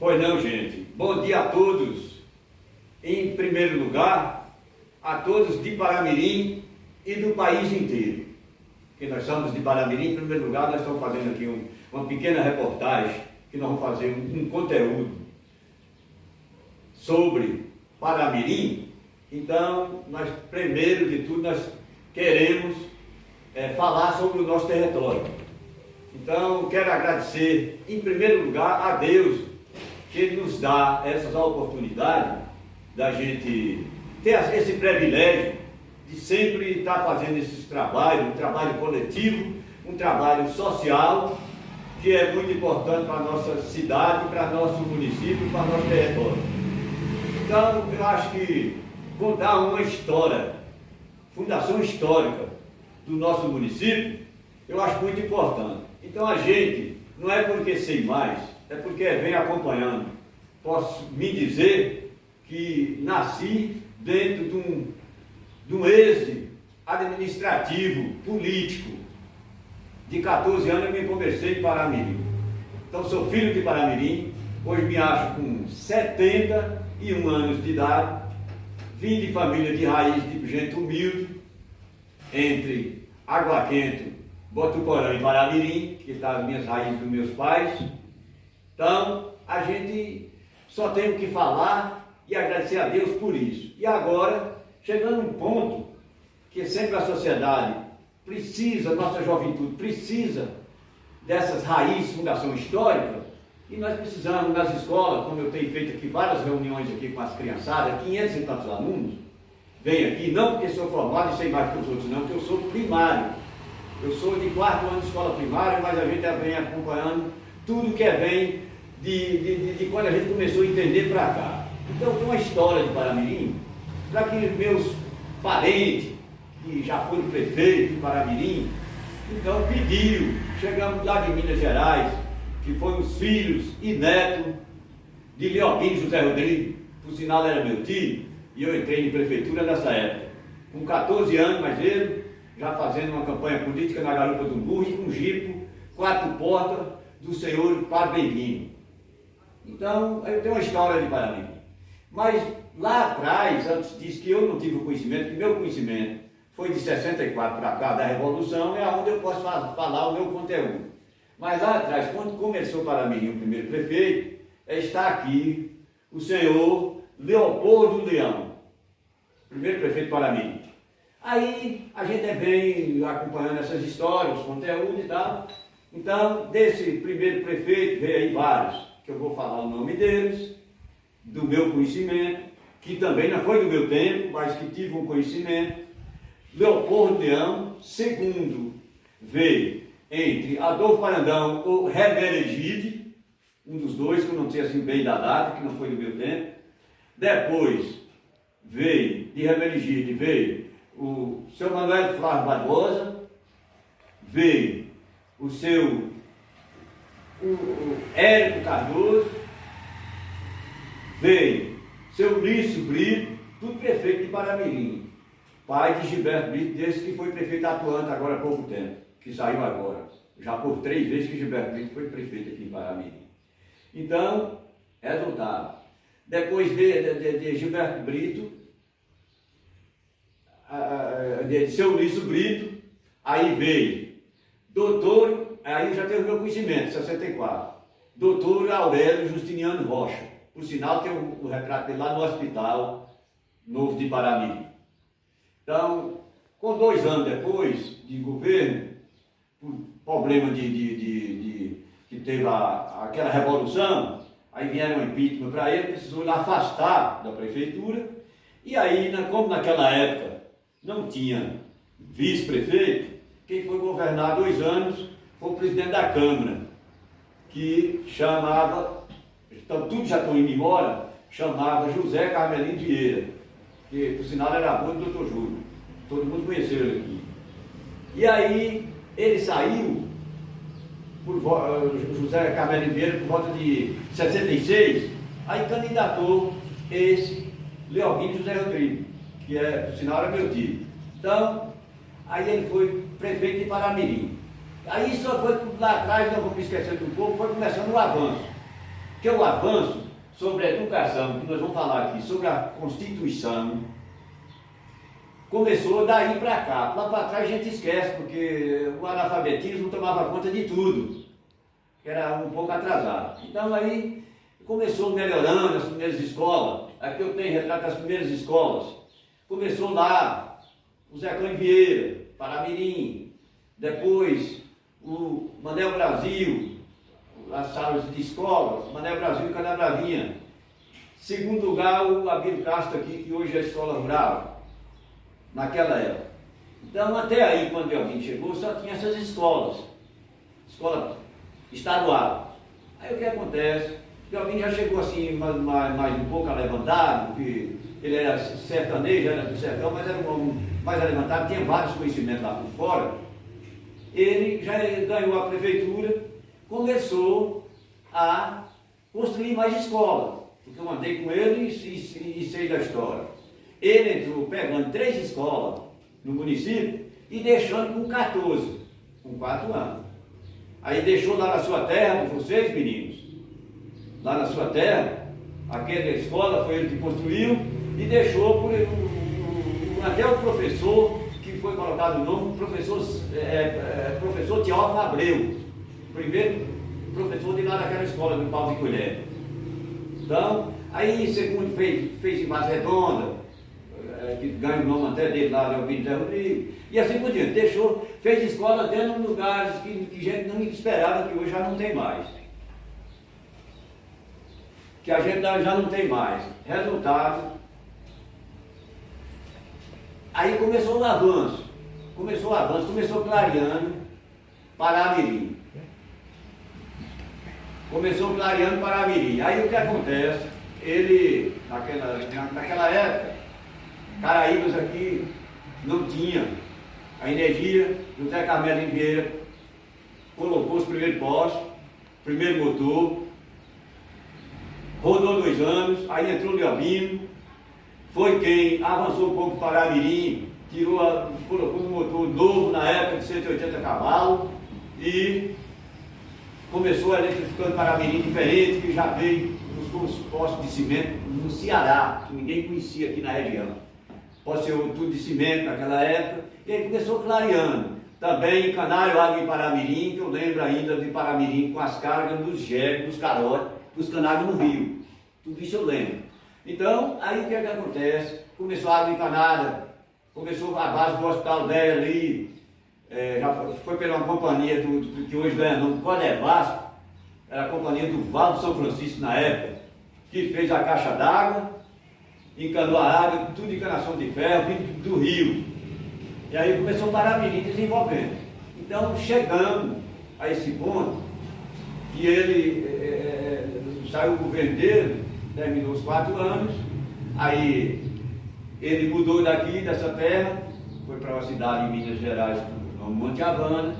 Pois não, gente. Bom dia a todos. Em primeiro lugar, a todos de Paramirim e do país inteiro. Que nós somos de Paramirim, em primeiro lugar, nós estamos fazendo aqui uma pequena reportagem, que nós vamos fazer um conteúdo sobre Paramirim. Então, nós, primeiro de tudo, nós queremos falar sobre o nosso território. Então, quero agradecer, em primeiro lugar, a Deus, que nos dá essas oportunidades da gente ter esse privilégio de sempre estar fazendo esses trabalhos, um trabalho coletivo, um trabalho social, que é muito importante para a nossa cidade, para nosso município, para nosso território. Então, eu acho que contar uma história, fundação histórica do nosso município, eu acho muito importante. Então, a gente, não é porque sei mais, é porque vem acompanhando. Posso me dizer que nasci dentro de um êxito administrativo, político. De 14 anos eu me conversei em Paramirim. Então, sou filho de Paramirim, hoje me acho com 71 anos de idade, vim de família de raiz, de gente humilde, entre Água Quente, Botuporã e Paramirim, que estão as minhas raízes dos meus pais. Então, a gente só tem o que falar e agradecer a Deus por isso. E agora, chegando a um ponto que sempre a sociedade precisa, nossa juventude precisa dessas raízes, fundação histórica, e nós precisamos nas escolas, como eu tenho feito aqui várias reuniões aqui com as criançadas, 500 e tantos alunos, vêm aqui, não porque sou formado e sei mais que os outros, não, porque eu sou primário. Eu sou de 4º ano de escola primária, mas a gente vem acompanhando tudo que vem de quando a gente começou a entender para cá. Então, tem uma história de Paramirim, para que meus parentes, que já foram prefeitos de Paramirim, então pediu, chegamos lá de Minas Gerais, que foram os filhos e netos de Leopim José Rodrigues, por sinal era meu tio, e eu entrei em prefeitura nessa época, com 14 anos, mas ele já fazendo uma campanha política na garupa do burro, com jipe, 4 portas, do senhor Padre Bem-vindo. Então, eu tenho uma história de Paramirim. Mas lá atrás, antes disso, que eu não tive o conhecimento, que meu conhecimento foi de 64 para cá, da Revolução, é onde eu posso falar o meu conteúdo. Mas lá atrás, quando começou Paramirim, o primeiro prefeito, está aqui o senhor Leopoldo Leão, primeiro prefeito de Paramirim. Aí a gente vem acompanhando essas histórias, os conteúdos e tal. Então, desse primeiro prefeito, veio aí vários, que eu vou falar o nome deles, do meu conhecimento, que também não foi do meu tempo, mas que tive um conhecimento. Leopoldo Leão, segundo, veio entre Adolfo Parandão ou Rebelegide, um dos dois, que eu não sei assim bem da data, que não foi do meu tempo. Depois veio, de Rebelegide, veio o seu Manuel Flávio Barbosa, veio o seu Érico Cardoso, veio seu Lício Brito, tudo prefeito de Paramirim, pai de Gilberto Brito, desse que foi prefeito atuante agora há pouco tempo, que saiu agora, já por 3 vezes que Gilberto Brito foi prefeito aqui em Paramirim. Então, resultado, depois de Gilberto Brito, de seu Lício Brito, aí veio doutor, aí já tem o meu conhecimento, 64, doutor Aurélio Justiniano Rocha, por sinal tem o retrato dele lá no Hospital Novo de Paramirim. Então, com 2 anos depois de governo, por problema que teve aquela revolução, aí vieram um impeachment para ele, precisou ele afastar da prefeitura, e aí, como naquela época não tinha vice-prefeito, quem foi governar 2 anos foi o presidente da Câmara, que chamava, então tudo já estão indo embora, chamava José Carmelino Vieira, que por sinal era avô do Dr. Júlio, todo mundo conheceu ele aqui. E aí ele saiu, José Carmelino Vieira, por volta de 66, aí candidatou esse Leopim José Rodrigues, que por sinal era meu tio. Então, aí ele foi prefeito de Paramirim. Aí só foi lá atrás, não vou me esquecer um pouco, foi começando o avanço. que o avanço sobre a educação, que nós vamos falar aqui, sobre a Constituição, começou daí para cá. Lá para trás a gente esquece, porque o analfabetismo tomava conta de tudo, era um pouco atrasado. Então aí começou melhorando as primeiras escolas. Aqui eu tenho retrato das primeiras escolas. Começou lá o Zé Cândido Vieira, Paramirim, depois o Manel Brasil, as salas de escola, Manel Brasil e Canabravinha. Segundo lugar, o Abílio Castro aqui, que hoje é a escola rural, naquela época. Então, até aí, quando o Albino chegou, só tinha essas escolas, escola estadual. Aí o que acontece? O Albino já chegou assim, mais um pouco levantado, porque ele era sertanejo, era do sertão, mas era um homem mais levantado, tinha vários conhecimentos lá por fora. Ele já ganhou a prefeitura, começou a construir mais escolas, porque eu andei com ele e sei da história. Ele entrou pegando 3 escolas no município e deixando com 14, com 4 anos. Aí deixou lá na sua terra, de vocês meninos, lá na sua terra, aquela escola foi ele que construiu e deixou por até o professor que foi colocado no nome, professor Teófilo Abreu, primeiro professor de lá daquela escola do Pau de Colher. Então, aí segundo fez em Vaz Redonda, que ganha o nome até dele lá, Leopoldo Zé Rodrigues, e assim por diante, fez escola até em lugares que gente não esperava, que hoje já não tem mais. Que a gente já não tem mais. Resultado, aí começou o avanço, começou clareando Paramirim. Começou clareando Paramirim. Aí o que acontece? Ele, naquela época, Caraíbas aqui não tinha a energia. José Carmelo Vieira colocou os primeiros postos, primeiro motor, rodou 2 anos, aí entrou o Leobino, foi quem avançou um pouco para Paramirim, colocou um motor novo na época de 180 cavalos e começou a eletrificando Paramirim diferente, que já veio os postos de cimento no Ceará, que ninguém conhecia aqui na região. Pode ser tudo de cimento naquela época, e aí começou clareando. Também Canário Água em Paramirim, que eu lembro ainda de Paramirim com as cargas dos jegue, dos carotes, dos canários no rio. Tudo isso eu lembro. Então, aí o que é que acontece? Começou a água encanada, começou a base do Hospital Velho ali, já foi pela uma companhia que hoje ganha nome Codevasco, era a companhia do Vale do São Francisco na época, que fez a caixa d'água, encanou a água, tudo de encanação de ferro, vindo do rio. E aí começou o Paramirim desenvolvendo. Então chegamos a esse ponto que ele saiu o governo dele, terminou os 4 anos, aí ele mudou daqui, dessa terra, foi para uma cidade em Minas Gerais, no Monte Havana,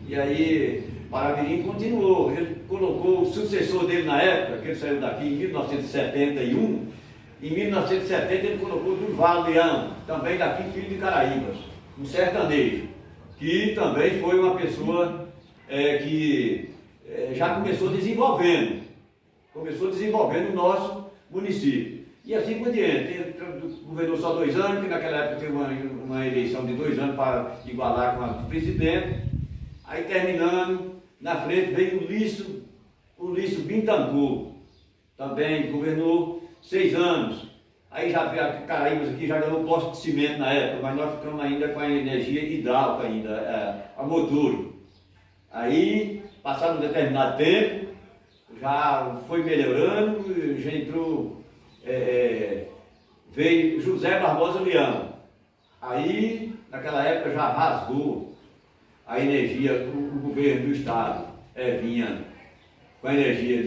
e aí Paramirim continuou. Ele colocou o sucessor dele na época, que ele saiu daqui em 1971, em 1970 ele colocou Durval Leão, também daqui, filho de Caraíbas, um sertanejo, que também foi uma pessoa que já começou desenvolvendo o nosso município. E assim por diante. Ele governou só 2 anos, que naquela época teve uma eleição de 2 anos para igualar com a do presidente. Aí terminando, na frente veio o Lício Bittencourt, também governou 6 anos. Aí já veio a Caraíbas aqui, já ganhou posto de cimento na época, mas nós ficamos ainda com a energia hidráulica ainda, a motor. Aí, passado um determinado tempo, já foi melhorando, já entrou, veio José Barbosa Leão. Aí, naquela época, já rasgou a energia, o governo do estado vinha com a energia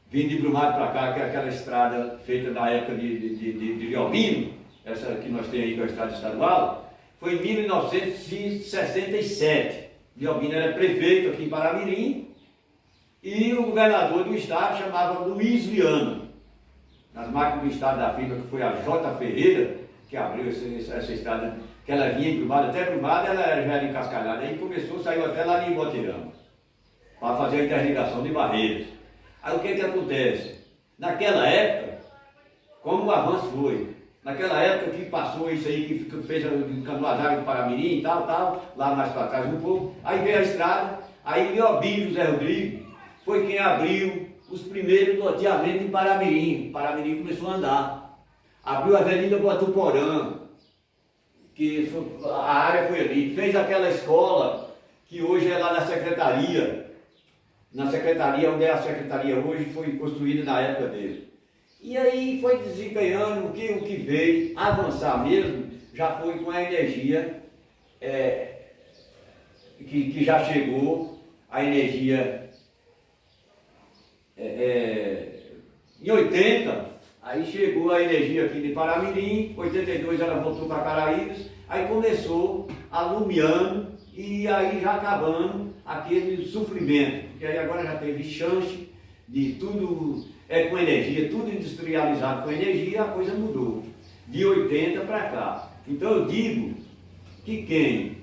vindo de Brumadinho para cá, que é aquela estrada feita na época de Leobino, essa que nós temos aí, que é a estrada estadual, foi em 1967. Leobino era prefeito aqui em Paramirim, e o governador do estado chamava Luiz Viana. Nas máquinas do estado da firma, que foi a J. Ferreira, que abriu essa estrada, que ela vinha em Brumadinho, até Brumadinho ela já era encascalhada, aí começou, saiu até lá em Botirama, para fazer a interligação de barreiras. Aí o que acontece? Naquela época, como o avanço foi, naquela época que passou isso aí, que fez o canoazário do Paramirim e tal, lá mais para trás um pouco, aí veio a estrada, aí Leobinho José Rodrigues foi quem abriu os primeiros loteamentos em Paramirim. Paramirim começou a andar. Abriu a Avenida Botuporã, que a área foi ali, fez aquela escola que hoje é lá na secretaria, onde é a secretaria hoje, foi construída na época dele. E aí foi desempenhando o que veio avançar mesmo, já foi com a energia que já chegou, a energia em 80, aí chegou a energia aqui de Paramirim, 82 ela voltou para Caraíbas, aí começou alumiando e aí já acabando aquele sofrimento, porque aí agora já teve chance de tudo com energia, tudo industrializado com energia, a coisa mudou, de 80 para cá. Então eu digo que quem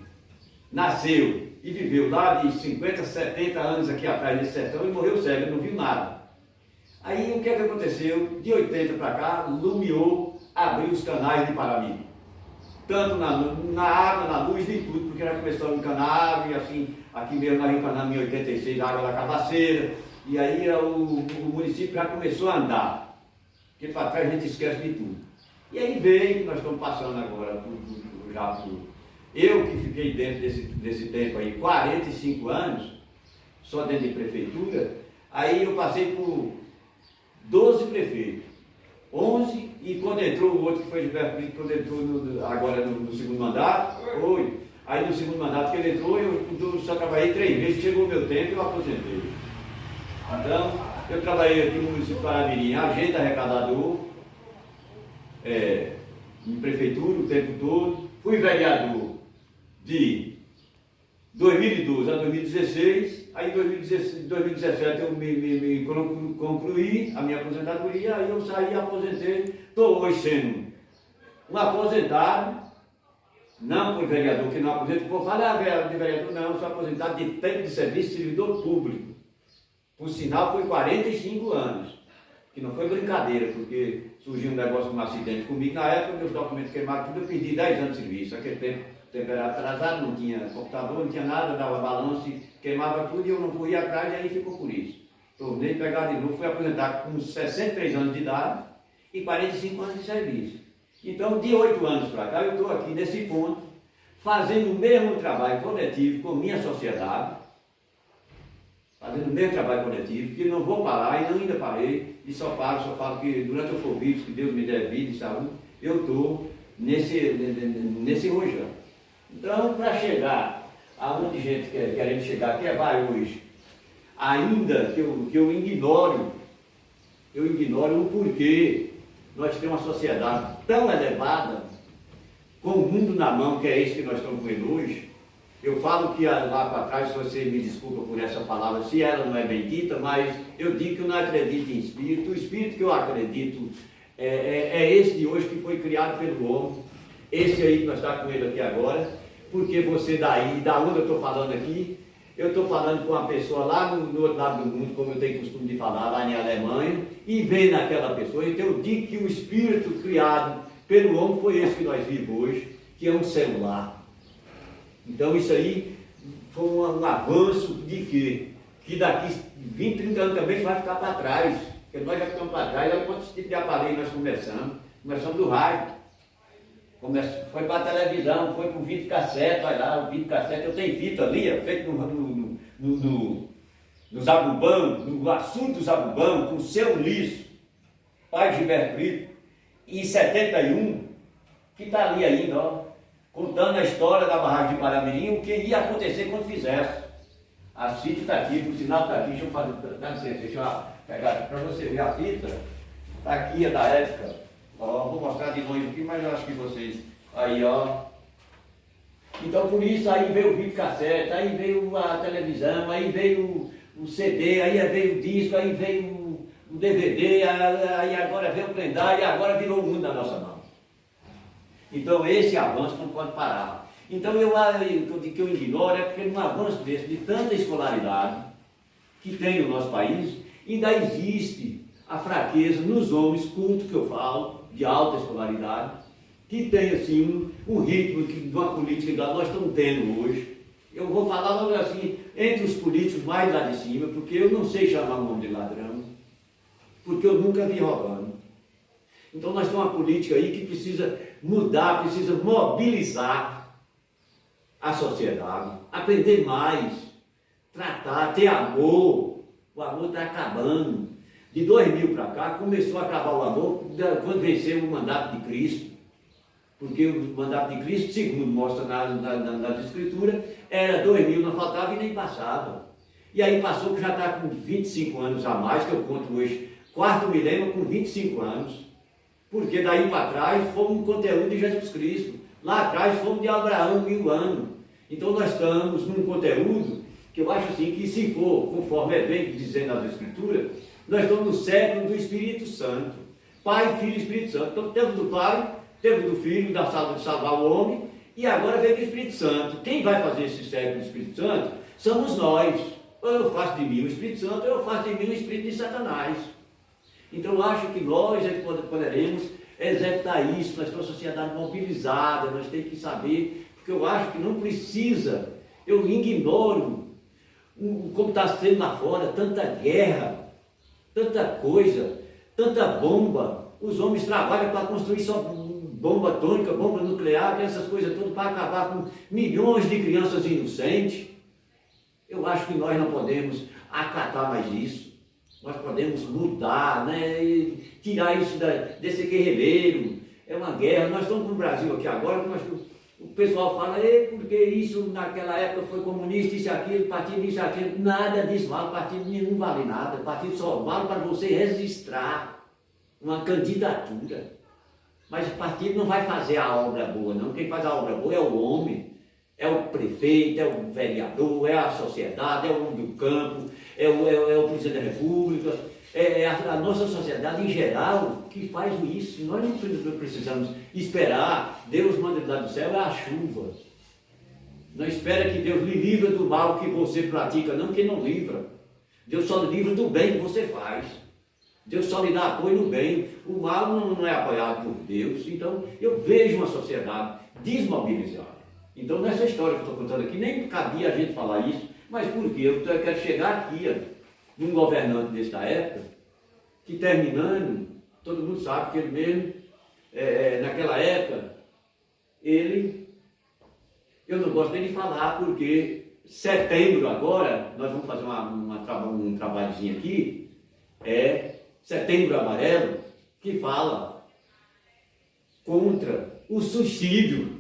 nasceu e viveu lá de 50, 70 anos aqui atrás desse sertão e morreu cego, não viu nada. Aí o que aconteceu? De 80 para cá, lumiou, abriu os canais de Paramirim. Tanto na água, na luz, nem tudo, porque já começou a encanar, e assim, aqui mesmo nós encanamos em 86 a água da Cabaceira, e aí o município já começou a andar, porque para trás a gente esquece de tudo. E aí veio, nós estamos passando agora eu que fiquei dentro desse tempo aí, 45 anos, só dentro de prefeitura, aí eu passei por 12 prefeitos, 11, e quando entrou o outro que foi Gilberto Brito, quando entrou agora no segundo mandato, aí no segundo mandato que ele entrou, eu só trabalhei 3 meses, chegou o meu tempo e eu aposentei. Então, eu trabalhei aqui no município de Paramirim, agente arrecadador, em prefeitura o tempo todo, fui vereador de 2012 a 2016, aí em 2017 eu me concluí a minha aposentadoria, aí eu saí e aposentei, estou hoje sendo um aposentado, não por vereador que não aposenta, vou falar de vereador não, sou aposentado de tempo de serviço servidor público, por sinal foi 45 anos, que não foi brincadeira, porque surgiu um negócio, um acidente comigo, na época meus documentos queimaram tudo, eu perdi 10 anos de serviço, naquele tempo era atrasado, não tinha computador, não tinha nada, dava balanço, queimava tudo e eu não fui atrás e aí ficou por isso. Tornei pegar de novo, fui aposentar com 63 anos de idade e 45 anos de serviço. Então, de 8 anos para cá, eu estou aqui nesse ponto, fazendo o mesmo trabalho coletivo com minha sociedade, que não vou parar e não ainda parei, e só falo que durante eu for vivo, que Deus me der vida e saúde, eu estou nesse rojão. Então, para chegar aonde a gente querendo chegar, que vai hoje, ainda que eu ignoro o porquê nós temos uma sociedade tão elevada, com o mundo na mão, que é isso que nós estamos vendo hoje. Eu falo que lá para trás, você me desculpa por essa palavra, se ela não é bendita, mas eu digo que eu não acredito em espírito. O espírito que eu acredito é esse de hoje que foi criado pelo homem, esse aí que nós estamos com ele aqui agora, porque você daí, da onde eu estou falando aqui, eu estou falando com uma pessoa lá no outro lado do mundo, como eu tenho costume de falar, lá na Alemanha, e vem naquela pessoa. Então eu digo que o espírito criado pelo homem foi esse que nós vivemos hoje, que é um celular. Então isso aí foi um avanço de quê? Que daqui 20, 30 anos também vai ficar para trás, porque nós já ficamos para trás. Olha quantos tipos de aparelho nós começamos do rádio, foi para a televisão, foi para o videocassete, olha lá, o videocassete, eu tenho fita ali, feito no Zabubão, no assunto do Zabubão, com o seu Lisso, pai de Gilberto Brito, em 71, que está ali ainda, ó, contando a história da barragem de Paramirim, o que ia acontecer quando fizesse. A fita está aqui, o sinal está aqui, deixa eu pegar para você ver a fita, está aqui, é da época. Ó, vou mostrar de longe aqui, mas eu acho que vocês, aí ó. Então por isso aí veio o videocassete, aí veio a televisão, aí veio o CD, aí veio o disco, aí veio o DVD, aí agora veio o pendrive, e agora virou o mundo na nossa mão. Então esse avanço não pode parar. Então o que eu ignoro é porque num avanço desse, de tanta escolaridade que tem no nosso país, ainda existe a fraqueza nos homens cultos que eu falo, de alta escolaridade, que tem assim um ritmo de uma política que nós estamos tendo hoje. Eu vou falar logo assim, entre os políticos mais lá de cima, porque eu não sei chamar o nome de ladrão, porque eu nunca vi roubando. Então nós temos uma política aí que precisa mudar, precisa mobilizar a sociedade, aprender mais, tratar, ter amor. O amor está acabando. De 2000 para cá, começou a acabar o amor quando venceu o mandato de Cristo. Porque o mandato de Cristo, segundo mostra nas Escrituras, era 2000, não faltava e nem passava. E aí passou que já está com 25 anos a mais, que eu conto hoje, quarto milênio com 25 anos. Porque daí para trás fomos um conteúdo de Jesus Cristo. Lá atrás fomos de Abraão, 1000 anos. Então nós estamos num conteúdo que eu acho assim, que se for, conforme vem dizendo nas Escrituras, nós estamos no século do Espírito Santo. Pai, Filho e Espírito Santo. Então temos do Pai, temos do Filho, da salva de salvar o homem, e agora vem do Espírito Santo. Quem vai fazer esse século do Espírito Santo somos nós. Ou eu faço de mim o Espírito Santo, ou eu faço de mim o Espírito de Satanás. Então eu acho que nós é que poderemos executar isso, nós temos uma sociedade mobilizada, nós temos que saber, porque eu acho que não precisa, eu ignoro como está sendo lá fora, tanta guerra, tanta coisa, tanta bomba. Os homens trabalham para construir só bomba atômica, bomba nuclear, essas coisas todas para acabar com milhões de crianças inocentes. Eu acho que nós não podemos acatar mais isso. Nós podemos mudar, né? E tirar isso desse guerrilheiro. É uma guerra. Nós estamos no Brasil aqui agora, o pessoal fala, porque isso naquela época foi comunista, isso e aquilo, partido isso e aquilo. Nada disso vale, partido nenhum vale nada. Partido só vale para você registrar uma candidatura. Mas o partido não vai fazer a obra boa, não. Quem faz a obra boa é o homem, é o prefeito, é o vereador, é a sociedade, é o homem do campo, é o presidente da república, é a nossa sociedade em geral que faz isso. Nós não precisamos esperar, Deus manda lá do céu, é a chuva. Não espera que Deus lhe livre do mal que você pratica, não, que não livra. Deus só lhe livra do bem que você faz. Deus só lhe dá apoio no bem. O mal não é apoiado por Deus. Então, eu vejo uma sociedade desmobilizada. Então, nessa história que eu estou contando aqui, nem cabia a gente falar isso, mas por quê? Eu quero chegar aqui, num governante desta época, que terminando, todo mundo sabe que ele mesmo, naquela época, eu não gosto nem de falar, porque setembro agora, nós vamos fazer um trabalhozinho aqui, Setembro Amarelo, que fala contra o suicídio.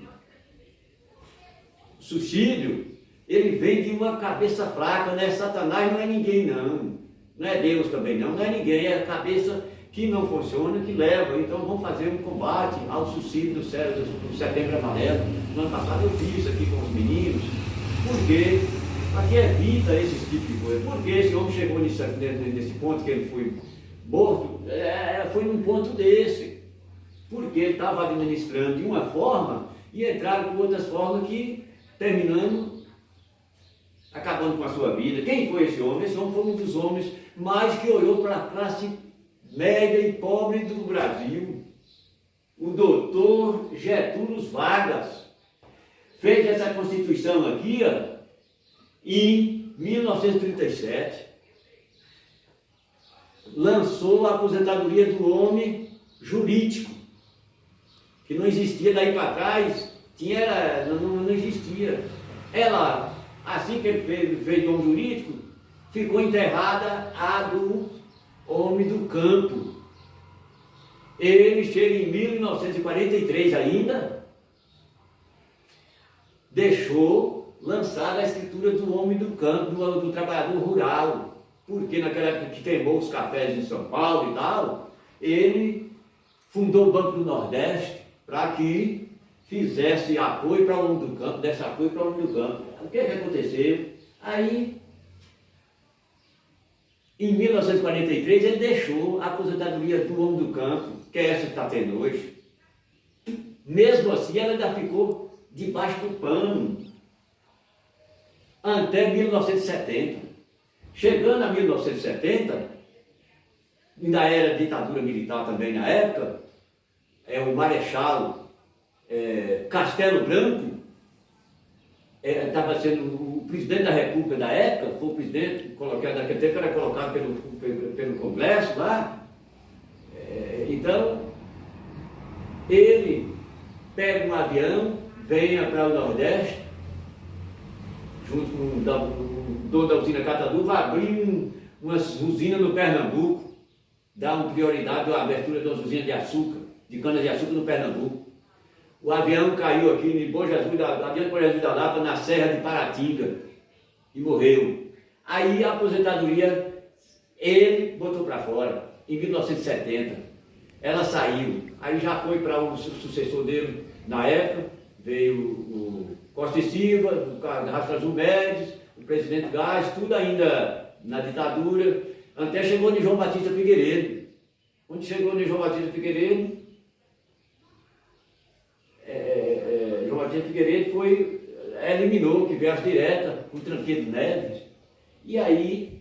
O suicídio, ele vem de uma cabeça fraca, não é Satanás, não é ninguém não. Não é Deus também não é ninguém, é a cabeça que não funciona, que leva. Então vamos fazer um combate ao suicídio do Setembro Amarelo. No ano passado eu fiz isso aqui com os meninos, porque para que evita esse tipo de coisa. Porque esse homem chegou nesse ponto que ele foi morto, foi num ponto desse. Porque ele estava administrando de uma forma e entraram com outras formas que, terminando, acabando com a sua vida. Quem foi esse homem? Esse homem foi um dos homens mais que olhou para a classe média e pobre do Brasil. O doutor Getúlio Vargas fez essa Constituição aqui em 1937. Lançou a aposentadoria do homem jurídico, que não existia daí para trás, não existia. Ela, assim que ele fez do homem jurídico, ficou enterrada a do homem do campo. Ele chega em 1943 ainda, deixou lançada a escritura do homem do campo, do trabalhador rural, porque naquela época que queimou os cafés em São Paulo e tal, ele fundou o Banco do Nordeste para que fizesse apoio para o homem do campo, desse apoio para o homem do campo. O que aconteceu? Aí, em 1943, ele deixou a aposentadoria do homem do campo, que é essa que está tendo hoje. Mesmo assim, ela ainda ficou debaixo do pano, até 1970. Chegando a 1970, ainda era ditadura militar também na época, o Marechal Castelo Branco, estava sendo o presidente da República da época, foi o presidente, naquele tempo era colocado pelo Congresso lá. Então, ele pega um avião, venha para o Nordeste, junto com o dono da usina Cataduva, vai abrir uma usina no Pernambuco, dá uma prioridade à abertura das usinas de açúcar, de cana-de-açúcar no Pernambuco. O avião caiu aqui em Bom Jesus da Lapa, na Serra de Paratinga, e morreu. Aí a aposentadoria, ele botou para fora, em 1970. Ela saiu, aí já foi para o sucessor dele, na época, veio o Costa e Silva, o Castro Azul Médici, o presidente Gás, tudo ainda na ditadura, até chegou de João Batista Figueiredo. Quando chegou de João Batista Figueiredo, João Batista Figueiredo eliminou, que veio as diretas, o Tranqueiro Neves, e aí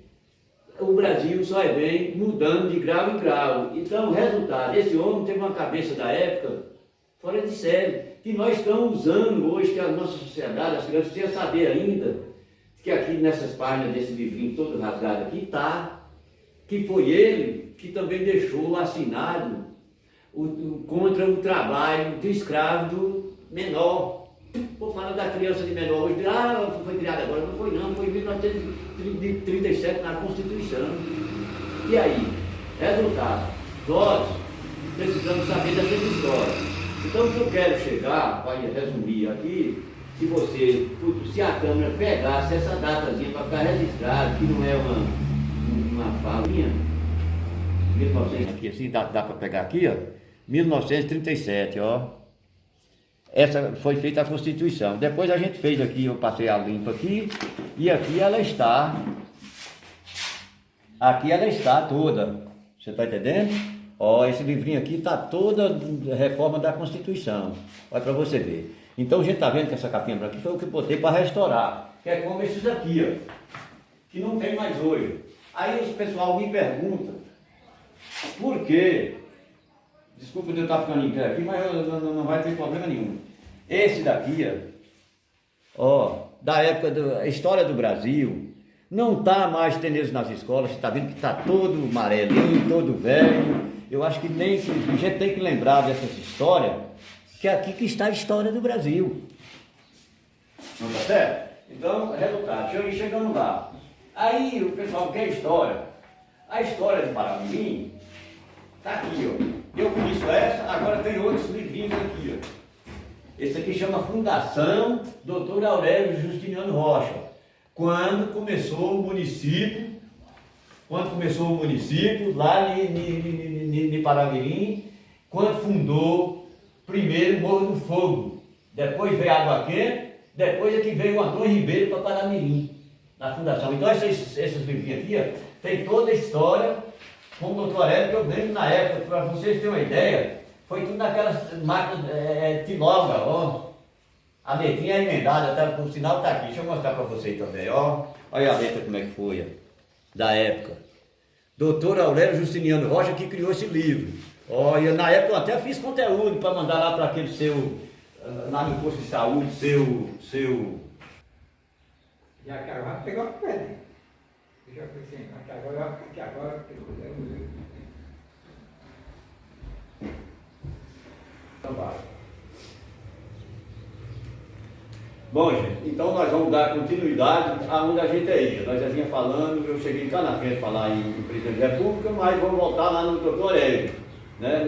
o Brasil só vem mudando de grau em grau. Então o resultado, esse homem teve uma cabeça da época fora de série, que nós estamos usando hoje, que a nossa sociedade, as crianças precisam saber ainda, que aqui nessas páginas desse livrinho todo rasgado aqui está, que foi ele que também deixou assinado contra o trabalho de escravo do menor. Vou falar da criança de menor hoje, foi criada agora, não foi não, foi em 1937 na Constituição. E aí, resultado, nós precisamos saber dessas histórias. Então o que eu quero chegar, para resumir aqui, se a câmera pegasse essa datazinha para ficar registrado, que não é uma falinha, 1900, aqui assim, dá para pegar aqui, ó, 1937, ó. Essa foi feita a Constituição. Depois a gente fez aqui, eu passei a limpa aqui, e aqui ela está toda. Você está entendendo? Ó, esse livrinho aqui está toda a reforma da Constituição. Olha para você ver. Então a gente está vendo que essa capinha branca aqui foi o que eu botei para restaurar. Que é como esses aqui, ó, que não tem mais hoje. Aí o pessoal me pergunta, por quê? Desculpa eu estar ficando em pé aqui, mas não vai ter problema nenhum. Esse daqui, ó, da época da história do Brasil, não está mais tendo nas escolas. Você está vendo que está todo amarelinho, todo velho. Eu acho que a gente tem que lembrar dessas histórias, que é aqui que está a história do Brasil. Não está certo? Então, resultado, chegamos lá. Aí o pessoal quer história. A história de Paramirim está aqui, ó. Eu fiz essa, agora tem outros livrinhos aqui, ó. Esse aqui chama Fundação Dr. Aurélio Justiniano Rocha. Quando começou o município lá em Paramirim, quando fundou primeiro Morro do Fogo, depois veio Água Quente, depois é que veio o Antônio Ribeiro para Paramirim, na fundação. Então esses livrinhos aqui, ó, tem toda a história com o doutor Aurélio, que eu lembro na época, para vocês terem uma ideia, foi tudo naquelas máquinas tilógrafo, ó. A letrinha é emendada, tá, por sinal está aqui, deixa eu mostrar para vocês também, ó. Olha a letra como é que foi, ó, da época. Doutor Aurélio Justiniano Rocha que criou esse livro. Olha, na época eu até fiz conteúdo para mandar lá para aquele seu, lá no posto de saúde, seu... Já que agora pegou a pedra. Já foi assim, que agora Bom, gente, então nós vamos dar continuidade aonde a gente ia. Nós já vinha falando, eu cheguei cá na frente falar em presidente da República, mas vamos voltar lá no doutor Aurélio, né,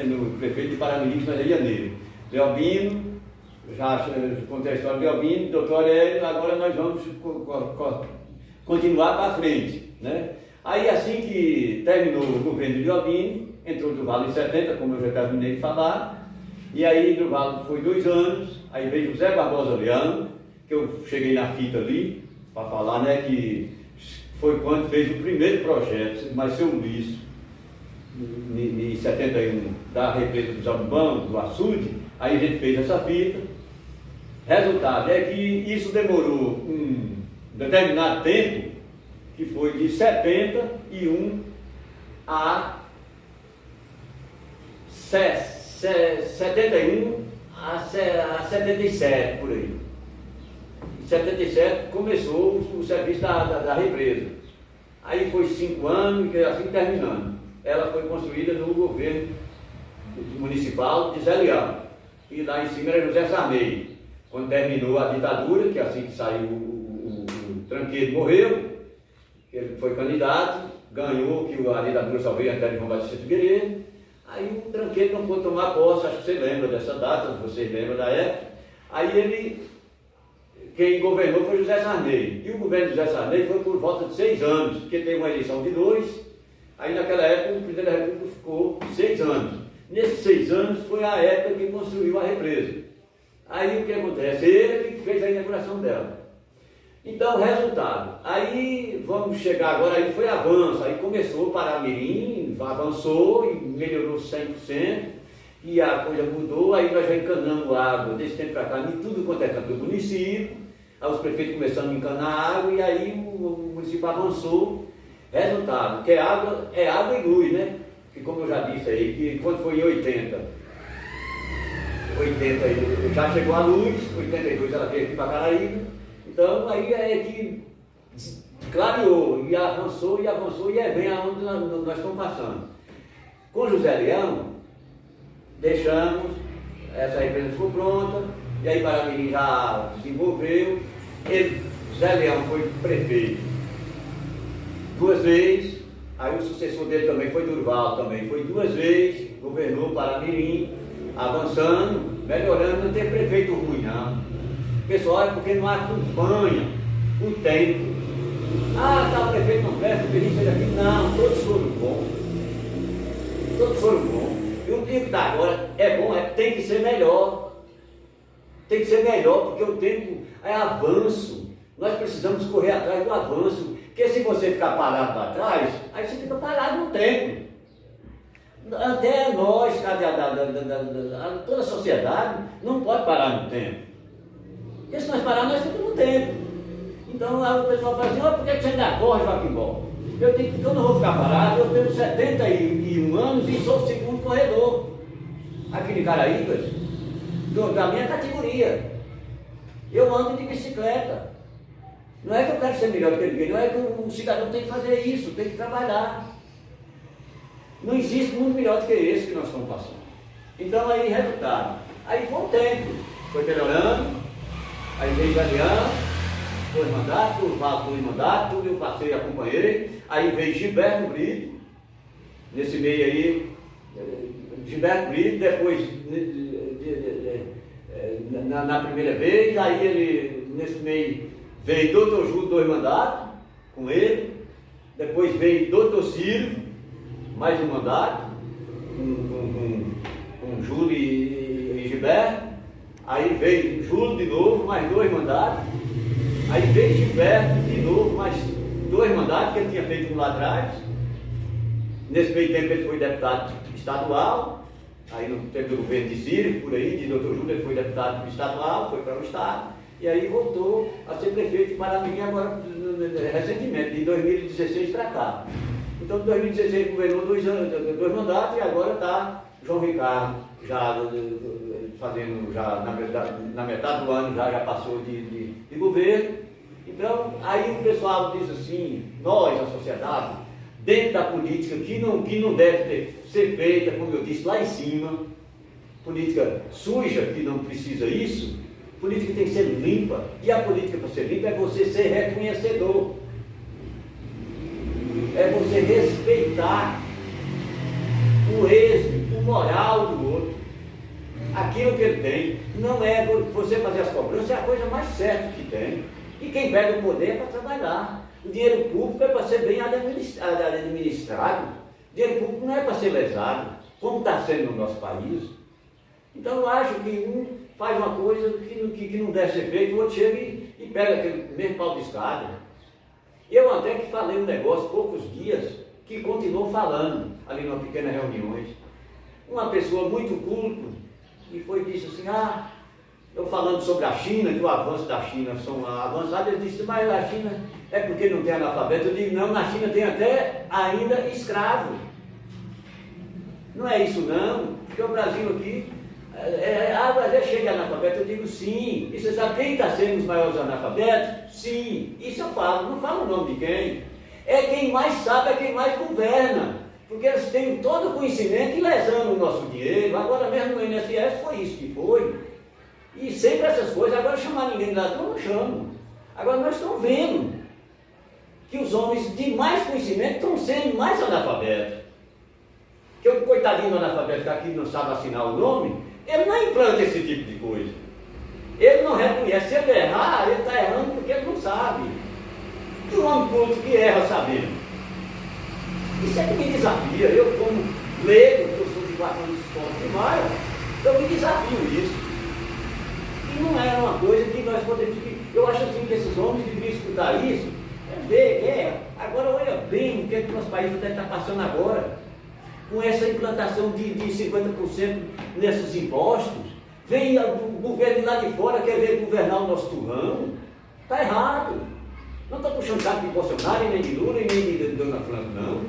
no prefeito de Paramirim, que nós ia nele. Belbino, já contei a história do Belbino, doutor Aurélio, agora nós vamos continuar para frente, né? Aí assim que terminou o governo de Belbino, entrou Durval em 70, como eu já terminei de falar, e aí Durval foi 2 anos, aí veio José Barbosa Leão, que eu cheguei na fita ali, para falar, né, que foi quando fez o primeiro projeto, mas seu Luiz, em 71, da represa do Zabubão, do açude, aí a gente fez essa fita. Resultado é que isso demorou um determinado tempo, que foi de 71 a 71 a 77, por aí. Em 77 começou o serviço da represa. Aí foi 5 anos e assim terminando. Ela foi construída no governo municipal de Zé Leão. E lá em cima era José Sarney. Quando terminou a ditadura, que assim que saiu o Tranqueiro morreu, ele foi candidato, ganhou, que a ditadura só veio até de João Batista Figueiredo. Aí o Tranqueiro não pôde tomar posse, acho que você lembra dessa data, vocês lembram da época. Aí quem governou foi José Sarney. E o governo de José Sarney foi por volta de 6 anos, porque teve uma eleição de 2. Aí naquela época o presidente da República ficou 6 anos. Nesses 6 anos foi a época que construiu a represa. Aí o que acontece? Ele que fez a inauguração dela. Então, resultado. Aí vamos chegar agora, aí foi avanço. Aí começou Paramirim, avançou e melhorou 100%. E a coisa mudou, aí nós já encanamos água desse tempo para cá, em tudo quanto é canto do município. Aí os prefeitos começando a encanar água e aí o município avançou. Resultado, que é água e luz, né? Que como eu já disse aí, que quando foi em 80 já chegou a luz, 82 ela veio aqui para Caraíba, então aí é que clareou, e avançou, e aí vem aonde nós estamos passando. Com José Leão, deixamos, essa represa ficou pronta, e aí Paramirim já desenvolveu, José Leão foi prefeito 2 vezes, aí o sucessor dele também foi Durval, também foi 2 vezes, governou Paramirim, avançando, melhorando, não tem prefeito ruim não. Pessoal, é porque não acompanha o tempo. Ah, tá, o prefeito não presta, o feliz fez aqui. Não, todos foram bons. Todos foram bons. E o tempo que está agora é bom, tem que ser melhor. Tem que ser melhor, porque o tempo é avanço. Nós precisamos correr atrás do avanço. Porque se você ficar parado para trás, aí você fica parado no tempo. Até nós, toda a sociedade, não pode parar no tempo. Porque se nós pararmos, nós ficamos no tempo. Então aí o pessoal fala assim, por que você ainda corre, Joaquim Bó? Eu não vou ficar parado, eu tenho 71 anos e sou o 2º corredor. Aqui de Caraíbas, da minha categoria. Eu ando de bicicleta. Não é que eu quero ser melhor do que ninguém, não é que o cidadão tem que fazer isso, tem que trabalhar. Não existe mundo melhor do que esse que nós estamos passando. Então aí, resultado. Aí foi o tempo, foi melhorando, aí veio Galeão, 2 mandatos, Durval 2 mandatos, eu passei e acompanhei, aí veio Gilberto Brito, nesse meio aí, Gilberto Brito, depois na primeira vez, aí ele, nesse meio, veio Dr. Júlio 2 mandatos, com ele, depois veio Dr. Ciro, mais um mandato, com Júlio e Gilberto, aí veio Júlio de novo, mais 2 mandatos, aí veio Gilberto de novo, mais 2 mandatos que ele tinha feito lá atrás. Nesse meio tempo ele foi deputado estadual, aí no tempo do governo de Ciro, por aí, de Dr. Júlio, ele foi deputado estadual, foi para o estado, e aí voltou a ser prefeito de Paramirim agora, recentemente, de 2016 para cá. Então, em 2016 governou 2 mandatos e agora está João Ricardo, já fazendo, já na metade do ano já passou de governo. Então, aí o pessoal diz assim, nós, a sociedade, dentro da política, que não deve ser feita, como eu disse, lá em cima, política suja, que não precisa isso, política tem que ser limpa, e a política para ser limpa é você ser reconhecedor. É você respeitar o êxito, o moral do outro, aquilo que ele tem. Não é você fazer as cobranças, é a coisa mais certa que tem. E quem pega o poder é para trabalhar. O dinheiro público é para ser bem administrado. O dinheiro público não é para ser lesado, como está sendo no nosso país. Então eu acho que um faz uma coisa que não deve ser feita, o outro chega e pega aquele mesmo pau de escada. Eu até que falei um negócio poucos dias, que continuou falando ali numa pequena reuniões. Uma pessoa muito culta, e disse assim, eu falando sobre a China, que o avanço da China são avançados, ele disse, mas a China é porque não tem analfabeto. Eu digo, não, na China tem até ainda escravo. Não é isso não, porque o Brasil aqui, mas chega analfabeto, eu digo sim. E você sabe quem está sendo os maiores analfabetos? Sim, isso eu falo, não falo o nome de quem. É quem mais sabe, é quem mais governa. Porque eles têm todo o conhecimento e lesando o nosso dinheiro. Agora mesmo no INSS foi isso que foi. E sempre essas coisas, agora chamar ninguém de ladrão, não chamo. Agora nós estamos vendo que os homens de mais conhecimento estão sendo mais analfabetos. Que o coitadinho do analfabeto que aqui não sabe assinar o nome, ele não implanta esse tipo de coisa. Ele não reconhece. Se ele errar, ele está errando porque ele não sabe. E o homem culto que erra sabendo. Isso é que me desafia. Eu, como leigo, eu sou de 4 anos de escola primária, eu me desafio isso. E não é uma coisa que nós podemos... Eu acho assim que esses homens deveriam escutar isso, agora olha bem o que o nosso país deve estar passando agora, com essa implantação de 50% nesses impostos. Vem o governo lá de fora, quer ver governar o nosso turrão. Está errado. Não estou puxando saco de Bolsonaro, nem de Lula, nem de Dona Franco, não.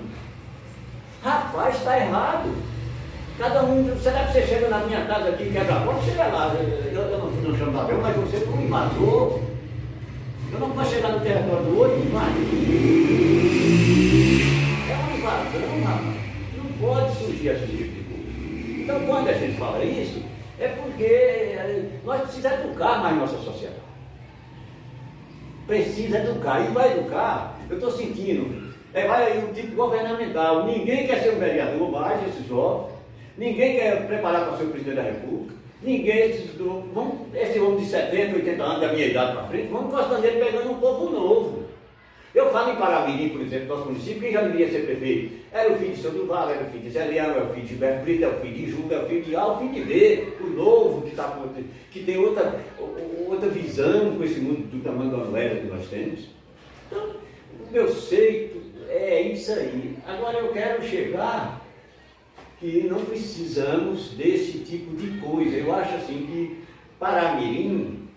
Rapaz, está errado. Cada um, será que você chega na minha casa aqui, quebra a porta, chega lá. Eu não chamo ladrão, mas você foi um invasor. Eu não posso chegar no território do outro e invadir. É uma invasão, rapaz. Não pode surgir esse tipo de coisa. Então, quando a gente fala isso, é porque nós precisamos educar mais nossa sociedade. Precisa educar. E vai educar, eu estou sentindo, vai aí o tipo governamental. Ninguém quer ser um vereador mais, esses jovens. Ninguém quer preparar para ser o presidente da República. Ninguém, esse homem de 70, 80 anos, da minha idade para frente, vamos gostando dele pegando um povo novo. Eu falo em Paramirim, por exemplo, nosso município, quem já deveria ser prefeito? Era o filho de São Duval, era o filho de Zé Leão, era o filho de Gilberto Brito, era o filho de Júlio, era o filho de A, o filho de B, o novo, que tem outra visão com esse mundo do tamanho da novela que nós temos. Então, o meu seito é isso aí. Agora eu quero chegar que não precisamos desse tipo de coisa. Eu acho assim que Paramirim,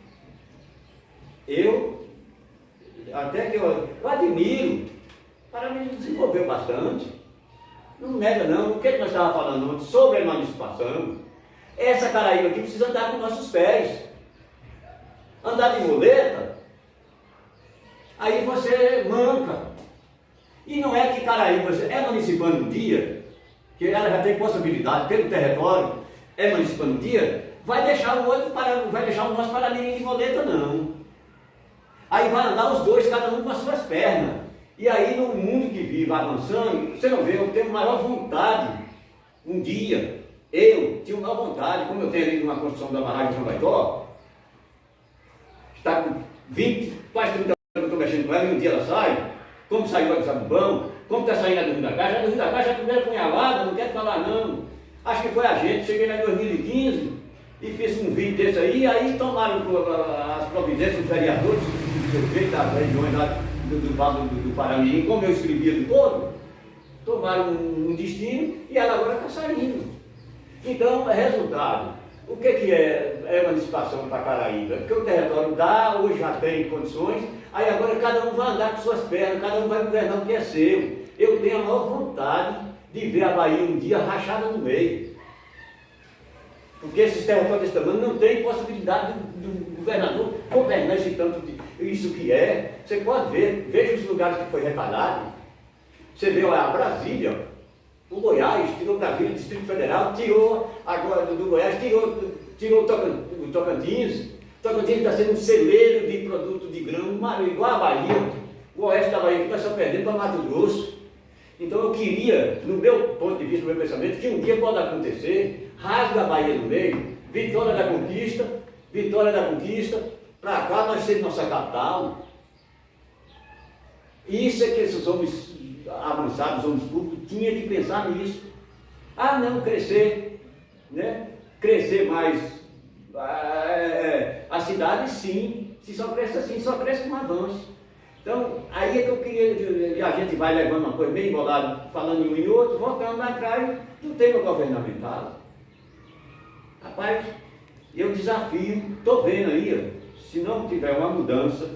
até que eu admiro, Paramirim desenvolveu bastante. Não nega não. O que nós estávamos falando ontem sobre a emancipação? Essa Caraíba aqui precisa andar com nossos pés. Andar de muleta, aí você manca. E não é que Caraíba é emancipando um dia, que ela já tem possibilidade pelo território, emancipando um dia, vai deixar o outro vai deixar o nosso Paramirim de muleta, não. Aí vai andar os dois, cada um com as suas pernas. E aí no mundo que vive avançando, você não vê, eu tenho maior vontade, um dia, eu tinha maior vontade, como eu tenho ali numa construção da barragem de João Baitó, está com 20, quase 30 anos que eu estou mexendo com ela, e um dia ela sai, como saiu a do Sabubão, como está saindo a do Rio da Caixa. A do Rio da Caixa é a primeira punhalada, não quero falar não. Acho que foi a gente, cheguei lá em 2015 e fiz um vídeo desse aí tomaram as providências dos vereadores, do prefeito das regiões lá do Paramirim, como eu escrevia do todo, tomaram um destino e ela agora está saindo. Então, resultado, o que é emancipação para Caraíba? Porque o território dá, hoje já tem condições, aí agora cada um vai andar com suas pernas, cada um vai governar o que é seu. Eu tenho a maior vontade de ver a Bahia um dia rachada no meio. Porque esses territórios desse tamanho não tem possibilidade do governador governar esse tanto de isso que é. Você pode ver, veja os lugares que foi retalhado. Você vê a Brasília, o Goiás, tirou Brasília, Distrito Federal, tirou agora do Goiás, tirou o Tocantins. O Tocantins está sendo um celeiro de produto de grão, igual a Bahia. O oeste da Bahia está só perdendo para Mato Grosso. Então eu queria, no meu ponto de vista, no meu pensamento, que um dia pode acontecer, rasga a Bahia no meio, Vitória da Conquista, para cá nós ser nossa capital. Isso é que esses homens avançados, homens públicos, tinham que pensar nisso. Ah, não, crescer, né? Crescer mais a cidade, sim. Se só cresce assim, só cresce com avanço. Então, aí é que eu queria, e a gente vai levando uma coisa bem embolada, falando em um e outro, voltando lá atrás do tema governamental. Rapaz, eu desafio, estou vendo aí, se não tiver uma mudança,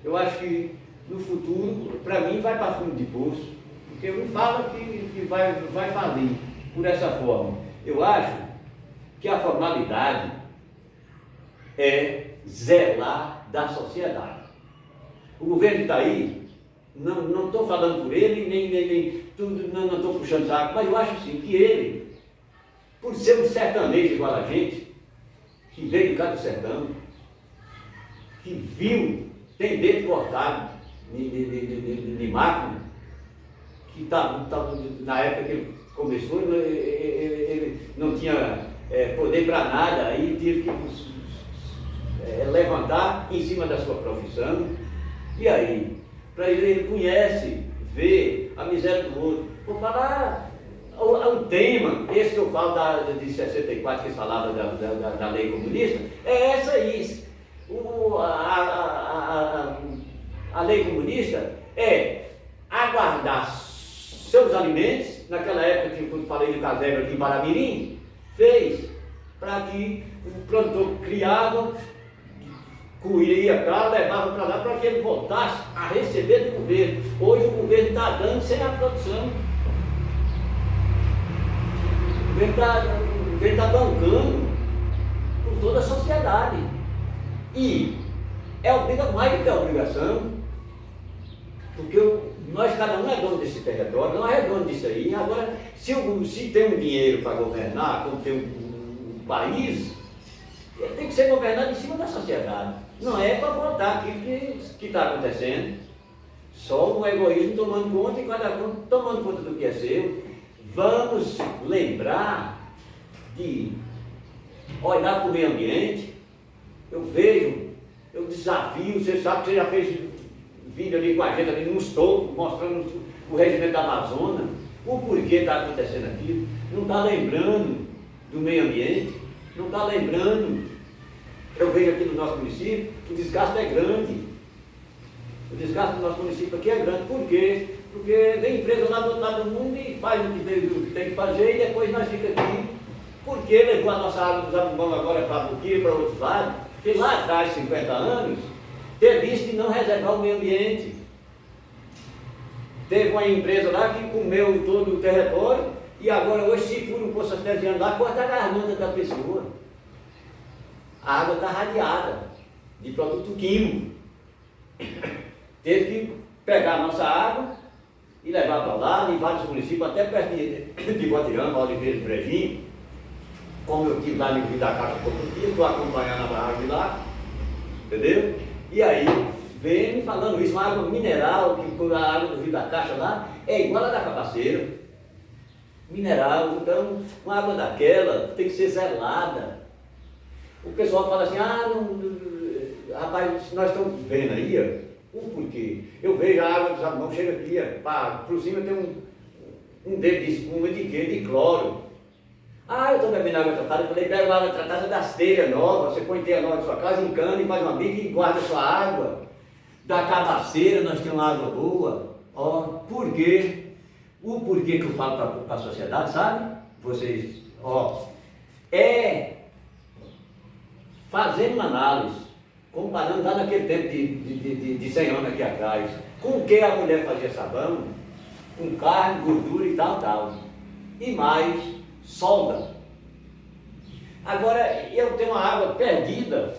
eu acho que no futuro, para mim, vai para fundo de poço. Porque um fala que vai falir por essa forma. Eu acho que a formalidade é zelar da sociedade. O governo está aí, não estou falando por ele, não estou puxando saco, mas eu acho assim que ele, por ser um sertanejo igual a gente, que veio de cá do sertão, que viu, tem dedo cortado de máquina, que na época que ele começou, ele não tinha poder para nada, aí teve que levantar em cima da sua profissão. E aí, para ele conhece, vê a miséria do outro. Vou falar o tema, esse que eu falo de 64, que falava da lei comunista, é essa aí. A lei comunista é aguardar seus alimentos, naquela época que eu falei de casebre aqui em Paramirim, fez para que o produtor criava, colhia cá, levava para lá, para que ele voltasse a receber do governo. Hoje o governo está dando sem a produção. O governo está bancando por toda a sociedade. E mais do que a obrigação, porque nós, cada um é dono desse território, nós é dono disso aí. Agora, se tem um dinheiro para governar, como tem um país, ele tem que ser governado em cima da sociedade. Não é para votar aquilo que está acontecendo. Só o egoísmo tomando conta e cada um tomando conta do que é seu. Vamos lembrar de olhar para o meio ambiente. Eu desafio, você sabe que você já fez vídeo ali com a gente, ali nos topos, mostrando o regimento da Amazônia, o porquê está acontecendo aquilo. Não está lembrando do meio ambiente, não está lembrando. Eu vejo aqui no nosso município, o desgaste é grande. O desgaste do nosso município aqui é grande. Por quê? Porque vem empresa lá do outro lado do mundo e faz o que tem que fazer e depois nós ficamos aqui. Por que levou a nossa água dos Abumbão agora para Buquira, para outros lados? Porque lá atrás, 50 anos, teve isso de não reservar o meio ambiente. Teve uma empresa lá que comeu todo o território e agora hoje se fura um poço artesiano lá, corta a garganta da pessoa. A água está radiada de produto químico. Teve que pegar a nossa água e levar para lá, em vários municípios, até perto de Guatirama, Oliveira e Brejinho. Como eu estive lá no Rio da Caixa há poucos dias, estou acompanhando a barragem lá, entendeu? E aí, vem me falando isso, uma água mineral, que a água do Rio da Caixa lá é igual a da Cabaceira. Mineral, então, uma água daquela tem que ser zelada. O pessoal fala assim, rapaz, nós estamos vendo aí, o porquê? Eu vejo a água dos Abumbão, chega aqui, por cima tem um dedo de espuma de quê? De cloro. Eu estou bebendo água tratada. Eu falei, bebe água tratada das telhas novas. Você põe telha nova na sua casa, encana e faz uma bica e guarda a sua água. Da Cabaceira nós temos uma água boa. Por quê? O porquê que eu falo para a sociedade, sabe? Vocês, é fazer uma análise, comparando lá naquele tempo de 100 anos aqui atrás, com o que a mulher fazia sabão, com carne, gordura e tal. E mais solda. Agora, eu tenho uma água perdida,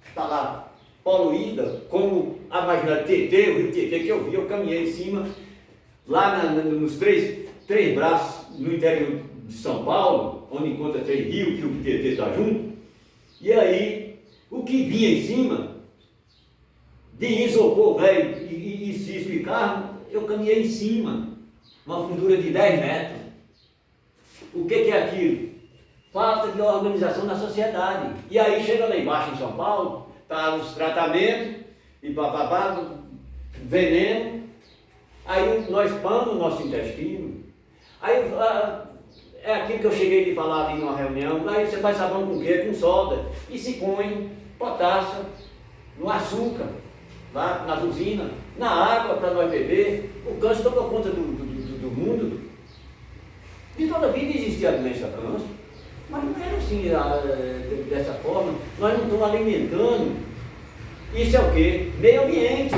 está lá, poluída, como a marginal Tietê, o rio Tietê, que eu vi, eu caminhei em cima, lá nos três braços, no interior de São Paulo, onde encontra três rios, que o Tietê está junto, e aí, o que vinha em cima, de isopor velho e cisco e carro, eu caminhei em cima, uma fundura de 10 metros. O que é aquilo? Falta de organização na sociedade. E aí chega lá embaixo em São Paulo, está os tratamentos, e veneno, aí nós expandimos o nosso intestino. Aí é aquilo que eu cheguei de falar ali numa reunião, aí você faz sabão com o quê? Com soda. E se põe potássio no açúcar, lá nas usinas, na água para nós beber. O câncer tomou conta do mundo. De toda a vida existia a doença câncer, mas não era assim, dessa forma. Nós não estamos alimentando. Isso é o quê? Meio ambiente.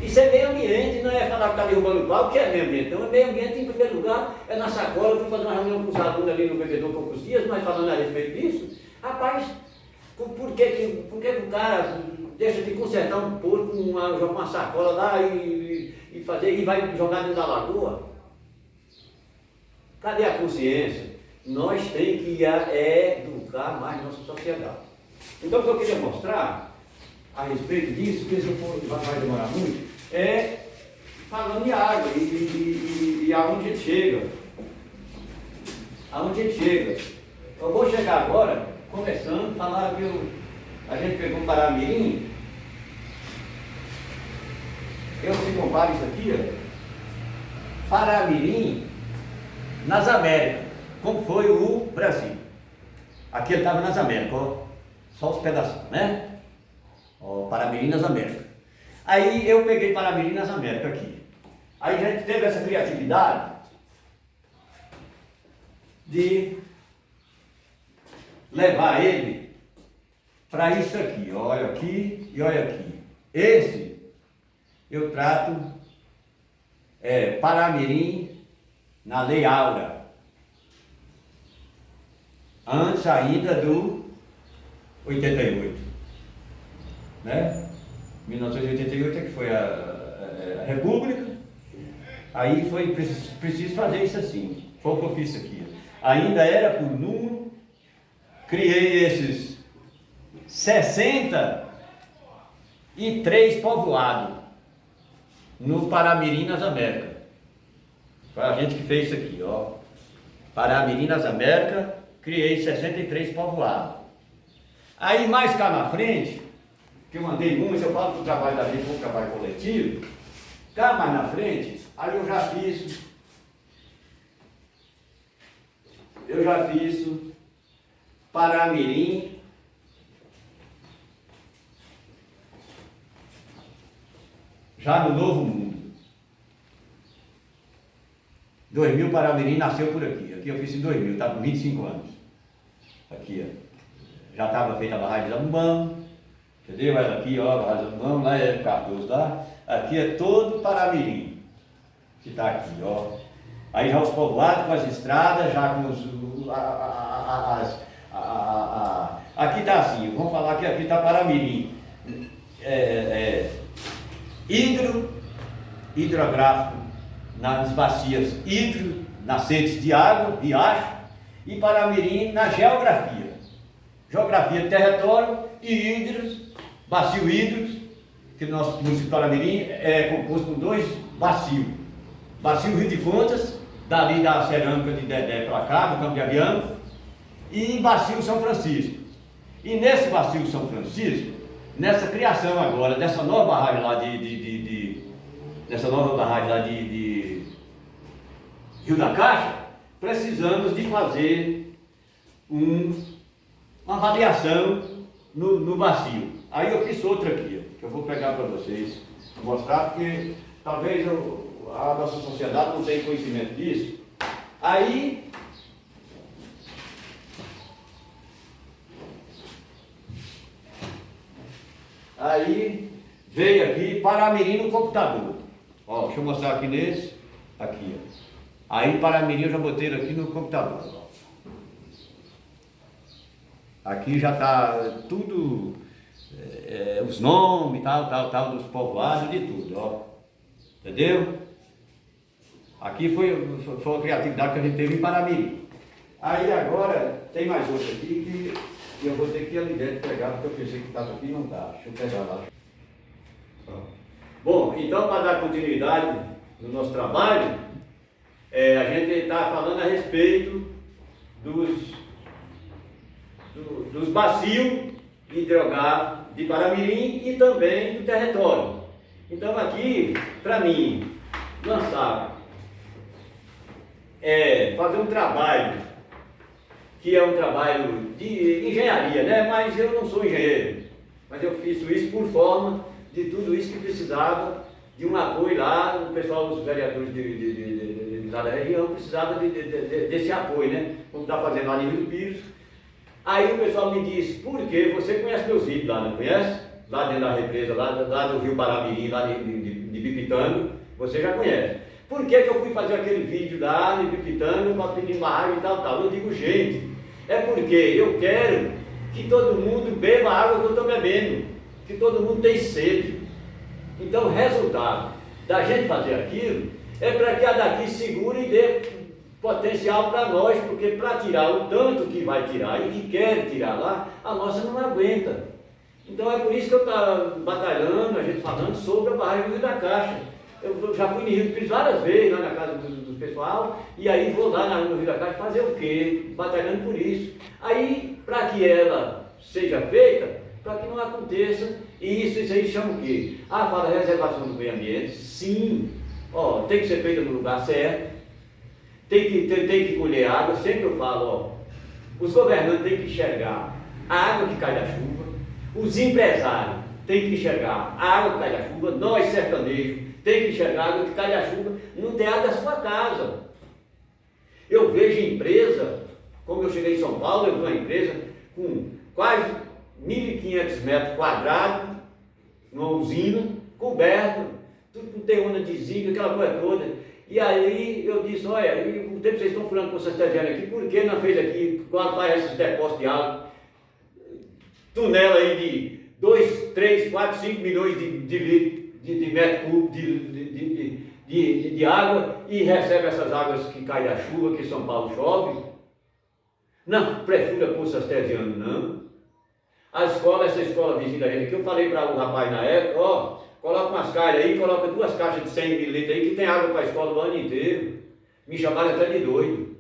Isso é meio ambiente, não é falar que está derrubando o pau, que é meio ambiente. Então, meio ambiente, em primeiro lugar, é na sacola. Eu fui fazer uma reunião com os alunos ali no bebedouro há poucos dias, nós falando a respeito disso. Rapaz, por que o cara deixa de consertar um porco, joga uma sacola lá e vai jogar dentro da lagoa? Cadê a consciência? Nós temos que educar mais nossa sociedade. Então, o que eu queria mostrar a respeito disso, que isso vai demorar muito, é falando de água e aonde a gente chega. Aonde a gente chega. Eu vou chegar agora, conversando, falar que a gente pegou um Paramirim. Eu se comparo isso aqui, ó. Paramirim nas Américas, como foi o Brasil. Aqui ele estava nas Américas, ó, só os pedaços, né? Ó, Paramirim nas Américas. Aí eu peguei Paramirim nas Américas aqui. Aí a gente teve essa criatividade de levar ele para isso aqui, olha aqui e olha aqui. Esse eu trato Paramirim na Lei Áurea, antes ainda do 88, né? 1988 é que foi a República. Aí foi preciso fazer isso assim. Foi o que eu fiz aqui. Ainda era por número. Criei esses 63 povoados no Paramirim nas Américas. Foi a gente que fez isso aqui, ó. Paramirim nas Américas, criei 63 povoados. Aí mais cá na frente, que eu mandei muito, eu falo que o trabalho da gente foi um trabalho coletivo. Cá mais na frente, aí eu já fiz Paramirim já no Novo Mundo. 2000 Paramirim nasceu por aqui. Aqui eu fiz em 2000, está com 25 anos. Aqui, ó. Já estava feita a barragem de Zabumbão, entendeu? Mas aqui, ó, a barragem de Zabumbão, lá é 14 lá. Aqui é todo Paramirim, que está aqui, ó. Aí já os povoados com as estradas, já com aqui está assim, vamos falar que aqui está Paramirim. Hidrográfico nas bacias nascentes de água, riacho, e Paramirim na geografia. Geografia de território e hídricos, bacio hídricos, que o nosso município de Paramirim é composto por 2 bacios. Bacio Rio de Fontes, dali da cerâmica de Dedé para cá, do Campo de Avião, e bacio São Francisco. E nesse bacio São Francisco, nessa criação agora, dessa nova barragem lá de Rio da Caixa, precisamos de fazer uma avaliação no bacio. Aí eu fiz outra aqui, que eu vou pegar para vocês, mostrar, porque talvez a nossa sociedade não tenha conhecimento disso. Aí veio aqui Paramirim no computador. Ó, deixa eu mostrar aqui nesse. Aqui, ó. Aí Paramirim eu já botei ele aqui no computador. Ó. Aqui já está tudo, os nomes, tal, dos povoados, de tudo, ó. Entendeu? Aqui foi a criatividade que a gente teve em Paramirim. Aí agora tem mais outra aqui que eu vou ter que ir ali dentro pegar, porque eu pensei que estava aqui e não está. Deixa eu pegar lá. Bom, então para dar continuidade no nosso trabalho, a gente está falando a respeito dos bacios hidrográficos de Paramirim e também do território. Então aqui, para mim, lançar, fazer um trabalho, que é um trabalho de engenharia, né? Mas eu não sou engenheiro, mas eu fiz isso por forma de tudo isso que precisava de um apoio lá, o pessoal dos vereadores lá da região precisava desse apoio, né? Como está fazendo lá em Rio do Pires. Aí o pessoal me disse, por quê? Você conhece meus vídeos lá, não conhece? Lá dentro da represa, lá do Rio Paramirim, lá de Ibipitango, você já conhece. Por que eu fui fazer aquele vídeo lá no Ibipitango para pedir uma água e tal? Eu digo, gente, é porque eu quero que todo mundo beba a água que eu estou bebendo, que todo mundo tem sede. Então o resultado da gente fazer aquilo é para que a daqui segure e dê potencial para nós, porque para tirar o tanto que vai tirar e que quer tirar lá, a nossa não aguenta. Então é por isso que eu estou batalhando, a gente falando sobre a barragem do Rio da Caixa. Eu já fui em Rio do Pires várias vezes, lá na casa do pessoal, e aí vou lá no Rio da Caixa fazer o quê? Batalhando por isso. Aí, para que ela seja feita, para que não aconteça, e isso aí chama o quê? Fala reservação do meio ambiente, sim, tem que ser feita no lugar certo, tem que colher água, sempre eu falo, os governantes têm que enxergar a água que cai da chuva, os empresários têm que enxergar a água que cai da chuva, nós sertanejos temos que enxergar a água que cai da chuva no teatro da sua casa. Eu vejo empresa, como eu cheguei em São Paulo, eu vi uma empresa com quase 1.500 metros quadrados, numa usina, coberta, tudo com teona de zinco, aquela coisa toda. E aí eu disse, olha, o tempo que vocês estão furando com essa estagiária aqui, por que não fez aqui, quando faz esses depósitos de água, tunela aí de 2, 3, 4, 5 milhões de litros de metro cúbico de água e recebe essas águas que caem da chuva, que São Paulo chove? Não prefira poço artesiano, não. Essa escola vizinha da gente, que eu falei para o rapaz na época, coloca umas calhas aí, coloca 2 caixas de 100 mililitros aí, que tem água para a escola o ano inteiro. Me chamaram até de doido.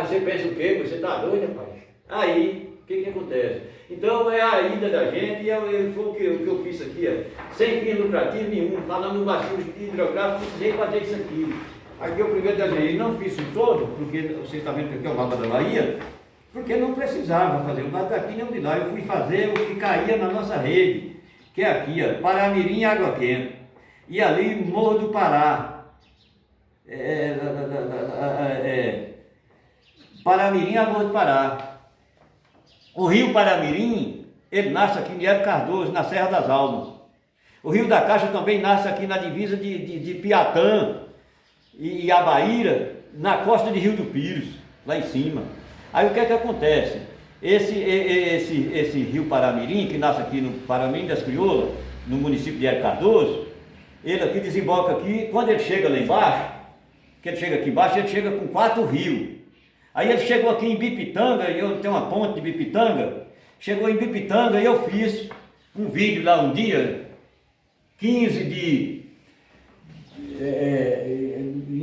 Você pensa o quê? Você está doido, rapaz? Aí, o que acontece? Então é a ida da gente, e foi o que eu fiz aqui, sem fim lucrativo nenhum, falando no bacio hidrográfico, precisei fazer isso aqui. Aqui eu primeiro desenhei, não fiz isso todo, porque vocês estão vendo que aqui é o mapa da Bahia, porque não precisava fazer o lado daqui nem de lá, eu fui fazer o que caía na nossa rede, que é aqui, Paramirim e Água Quente, e ali Morro do Pará, Paramirim a Morro do Pará. O rio Paramirim, ele nasce aqui em Hélio Cardoso, na Serra das Almas. O Rio da Caixa também nasce aqui na divisa de Piatã e Abaíra, na costa de Rio do Pires, lá em cima. Aí o que acontece? Esse rio Paramirim, que nasce aqui no Paramirim das Crioulas, no município de Hélio Cardoso, ele aqui desemboca aqui, quando ele chega lá embaixo, que ele chega aqui embaixo, ele chega com 4 rios. Aí ele chegou aqui em Ibipitanga, e eu tenho uma ponte de Ibipitanga, chegou em Ibipitanga e eu fiz um vídeo lá um dia, em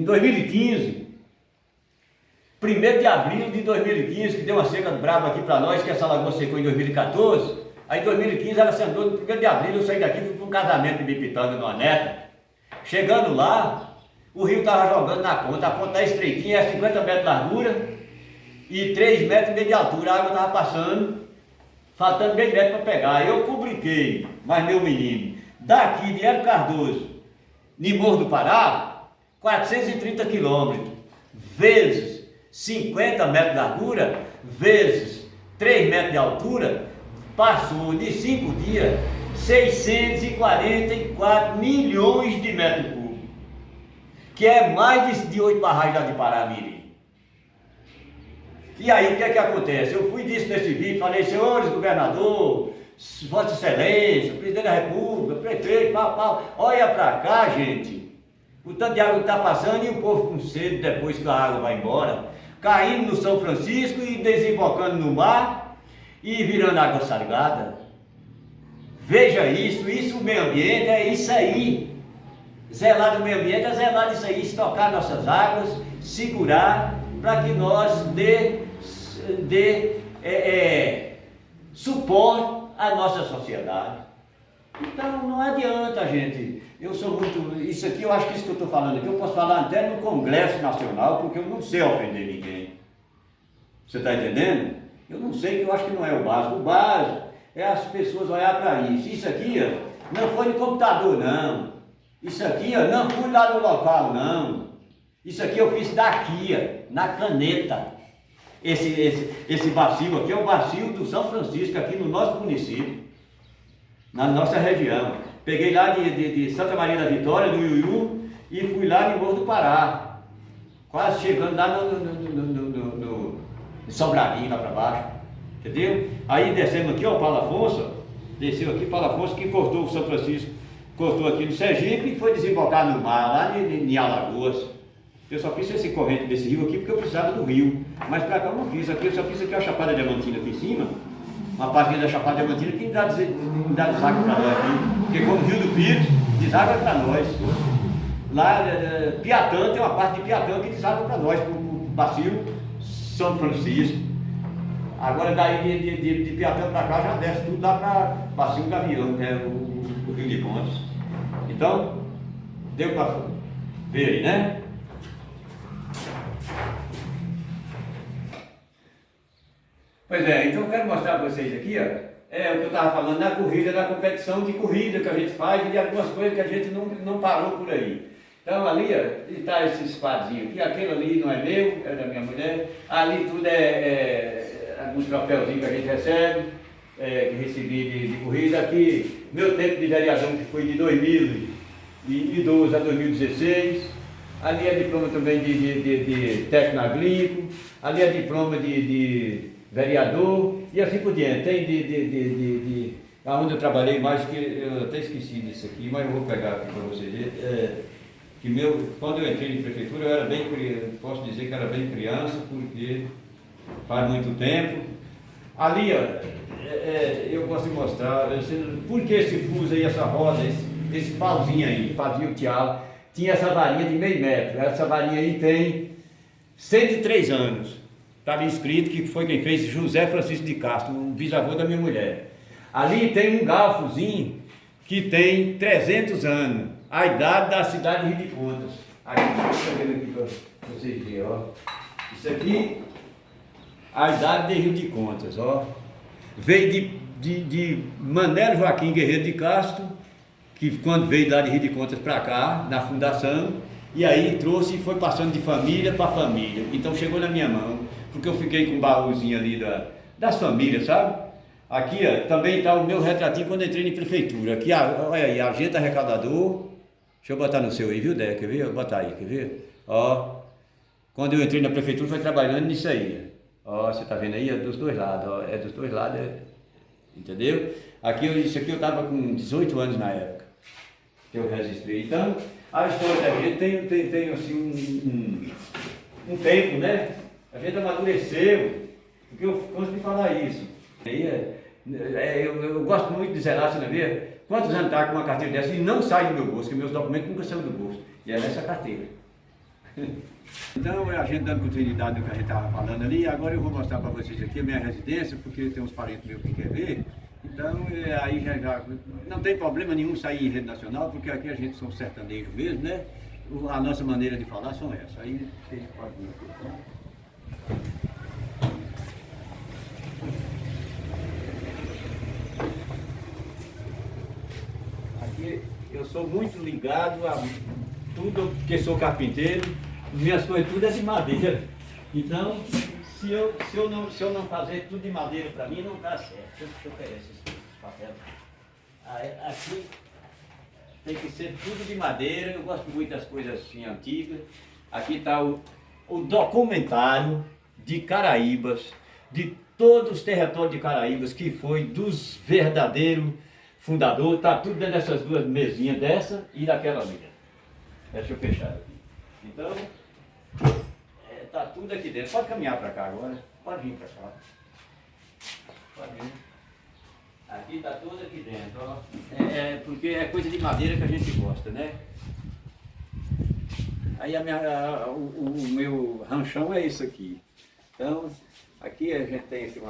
2015, 1º de abril de 2015, que deu uma seca brava aqui para nós, que essa lagoa secou em 2014, aí em 2015 ela se andou, no 1º de abril eu saí daqui, fui para um casamento de Ibipitanga, numa neta, chegando lá, o rio estava jogando na ponta, a ponta é estreitinha, é 50 metros de largura, e 3,5 metros de altura, a água estava passando, faltando meio metro para pegar. Eu publiquei, mas meu menino, daqui de Hélio Cardoso, de Morro do Pará, 430 quilômetros, vezes 50 metros de largura, vezes 3 metros de altura, passou de 5 dias, 644 milhões de metros cúbicos, que é mais de 8 barragens lá de Paramirim. E aí o que acontece? Eu fui disso nesse vídeo, falei, senhores governador, Vossa Excelência, presidente da República, prefeito, olha pra cá, gente, o tanto de água que está passando e o povo com sede depois que a água vai embora, caindo no São Francisco e desembocando no mar e virando água salgada. Veja isso, o meio ambiente é isso aí. Zelar do meio ambiente é zelar disso aí, estocar nossas águas, segurar, para que nós dê suporte à nossa sociedade. Então não adianta, gente. Eu sou muito. Isso aqui, eu acho que isso que eu estou falando aqui, eu posso falar até no Congresso Nacional, porque eu não sei ofender ninguém. Você está entendendo? Eu não sei, que eu acho que não é o básico. O básico é as pessoas olhar para isso. Isso aqui, não foi no computador, não. Isso aqui, não fui lá no local, não. Isso aqui eu fiz daqui, na caneta. Esse bacio aqui é o bacio do São Francisco, aqui no nosso município, na nossa região. Peguei lá de Santa Maria da Vitória, do Iuiú, e fui lá de Morro do Pará. Quase chegando lá no Sobradinho, lá para baixo. Entendeu? Aí descemos aqui, ó, Paulo Afonso. Desceu aqui, Paulo Afonso, que cortou o São Francisco. Cortou aqui no Sergipe e foi desembocar no mar, lá em Alagoas. Eu só fiz esse corrente desse rio aqui porque eu precisava do rio. Mas para cá eu não fiz. Aqui eu só fiz aqui a Chapada Diamantina aqui em cima. Uma parte da Chapada Diamantina que dá deságua para nós aqui. Porque como o Rio do Pires, deságua para nós. Lá, Piatã, tem uma parte de Piatã que deságua para nós, para o bacio São Francisco. Agora daí de Piatã para cá já desce tudo lá para bacio Gavião, que é o Rio de Contas. Então, deu para ver aí, né? Pois é, então eu quero mostrar para vocês aqui, ó, o que eu estava falando na corrida, na competição de corrida que a gente faz e de algumas coisas que a gente não parou por aí. Então ali, ó, está esses quadrinhos aqui, aquele ali não é meu, é da minha mulher, ali tudo alguns troféuzinhos que a gente recebe, que recebi de corrida, aqui meu tempo de vereador que foi de 2012 a 2016, ali é diploma também de técnico agrícola, ali é diploma de vereador e assim por diante. Tem onde eu trabalhei mais, que eu até esqueci disso aqui, mas eu vou pegar aqui para vocês verem. Quando eu entrei em prefeitura, eu era posso dizer que era bem criança, porque faz muito tempo. Ali, ó, eu gosto de mostrar, por que esse fuso aí, essa roda, esse pauzinho aí, fazia o tear, tinha essa varinha de meio metro. Essa varinha aí tem 103 anos. Está ali escrito que foi quem fez, José Francisco de Castro, o bisavô da minha mulher. Ali tem um galfozinho que tem 300 anos, a idade da cidade de Rio de Contas. Aqui, estou vendo aqui para vocês verem, ó. Isso aqui, a idade de Rio de Contas, ó. Veio de Mané Joaquim Guerreiro de Castro, que quando veio lá de Rio de Contas para cá, na fundação, e aí trouxe e foi passando de família para família. Então chegou na minha mão, porque eu fiquei com um baúzinho ali das famílias, sabe? Aqui, ó, também está o meu retratinho quando eu entrei na prefeitura. Aqui, olha aí, agente arrecadador. Deixa eu botar no seu aí, viu, Dé? Quer ver? Vou botar aí, quer ver? Ó, quando eu entrei na prefeitura, foi trabalhando nisso aí. Ó, você tá vendo aí? É dos dois lados, ó. É dos dois lados, entendeu? Aqui, isso aqui eu estava com 18 anos na época que eu registrei. Então, a história da gente tem assim, um tempo, né? A gente amadureceu, porque eu gosto de falar isso. Aí, eu gosto muito de zelar, você não vê? Quantos anos está com uma carteira dessa e não sai do meu bolso, que meus documentos nunca saem do bolso. E é nessa carteira. Então, a gente dando continuidade do que a gente estava falando ali, agora eu vou mostrar para vocês aqui a minha residência, porque tem uns parentes meus que querem ver. Então, aí já não tem problema nenhum sair em rede nacional, porque aqui a gente são sertanejos mesmo, né? A nossa maneira de falar são essa. Aí vocês podem ver aqui. Aqui eu sou muito ligado a tudo, porque sou carpinteiro, minhas coisas tudo é de madeira. Então, se eu não fazer tudo de madeira para mim, não dá certo. Deixa eu pegar esses papéis. Aqui tem que ser tudo de madeira, eu gosto muito das coisas assim antigas. Aqui está o documentário de Caraíbas, de todos os territórios de Caraíbas, que foi dos verdadeiros fundadores, está tudo dentro dessas duas mesinhas, dessa e daquela ali. Deixa eu fechar aqui. Então, está tudo aqui dentro. Pode caminhar para cá agora, pode vir para cá. Pode vir. Aqui está tudo aqui dentro, ó. Porque é coisa de madeira que a gente gosta, né? Aí o meu ranchão é isso aqui. Então, aqui a gente tem assim,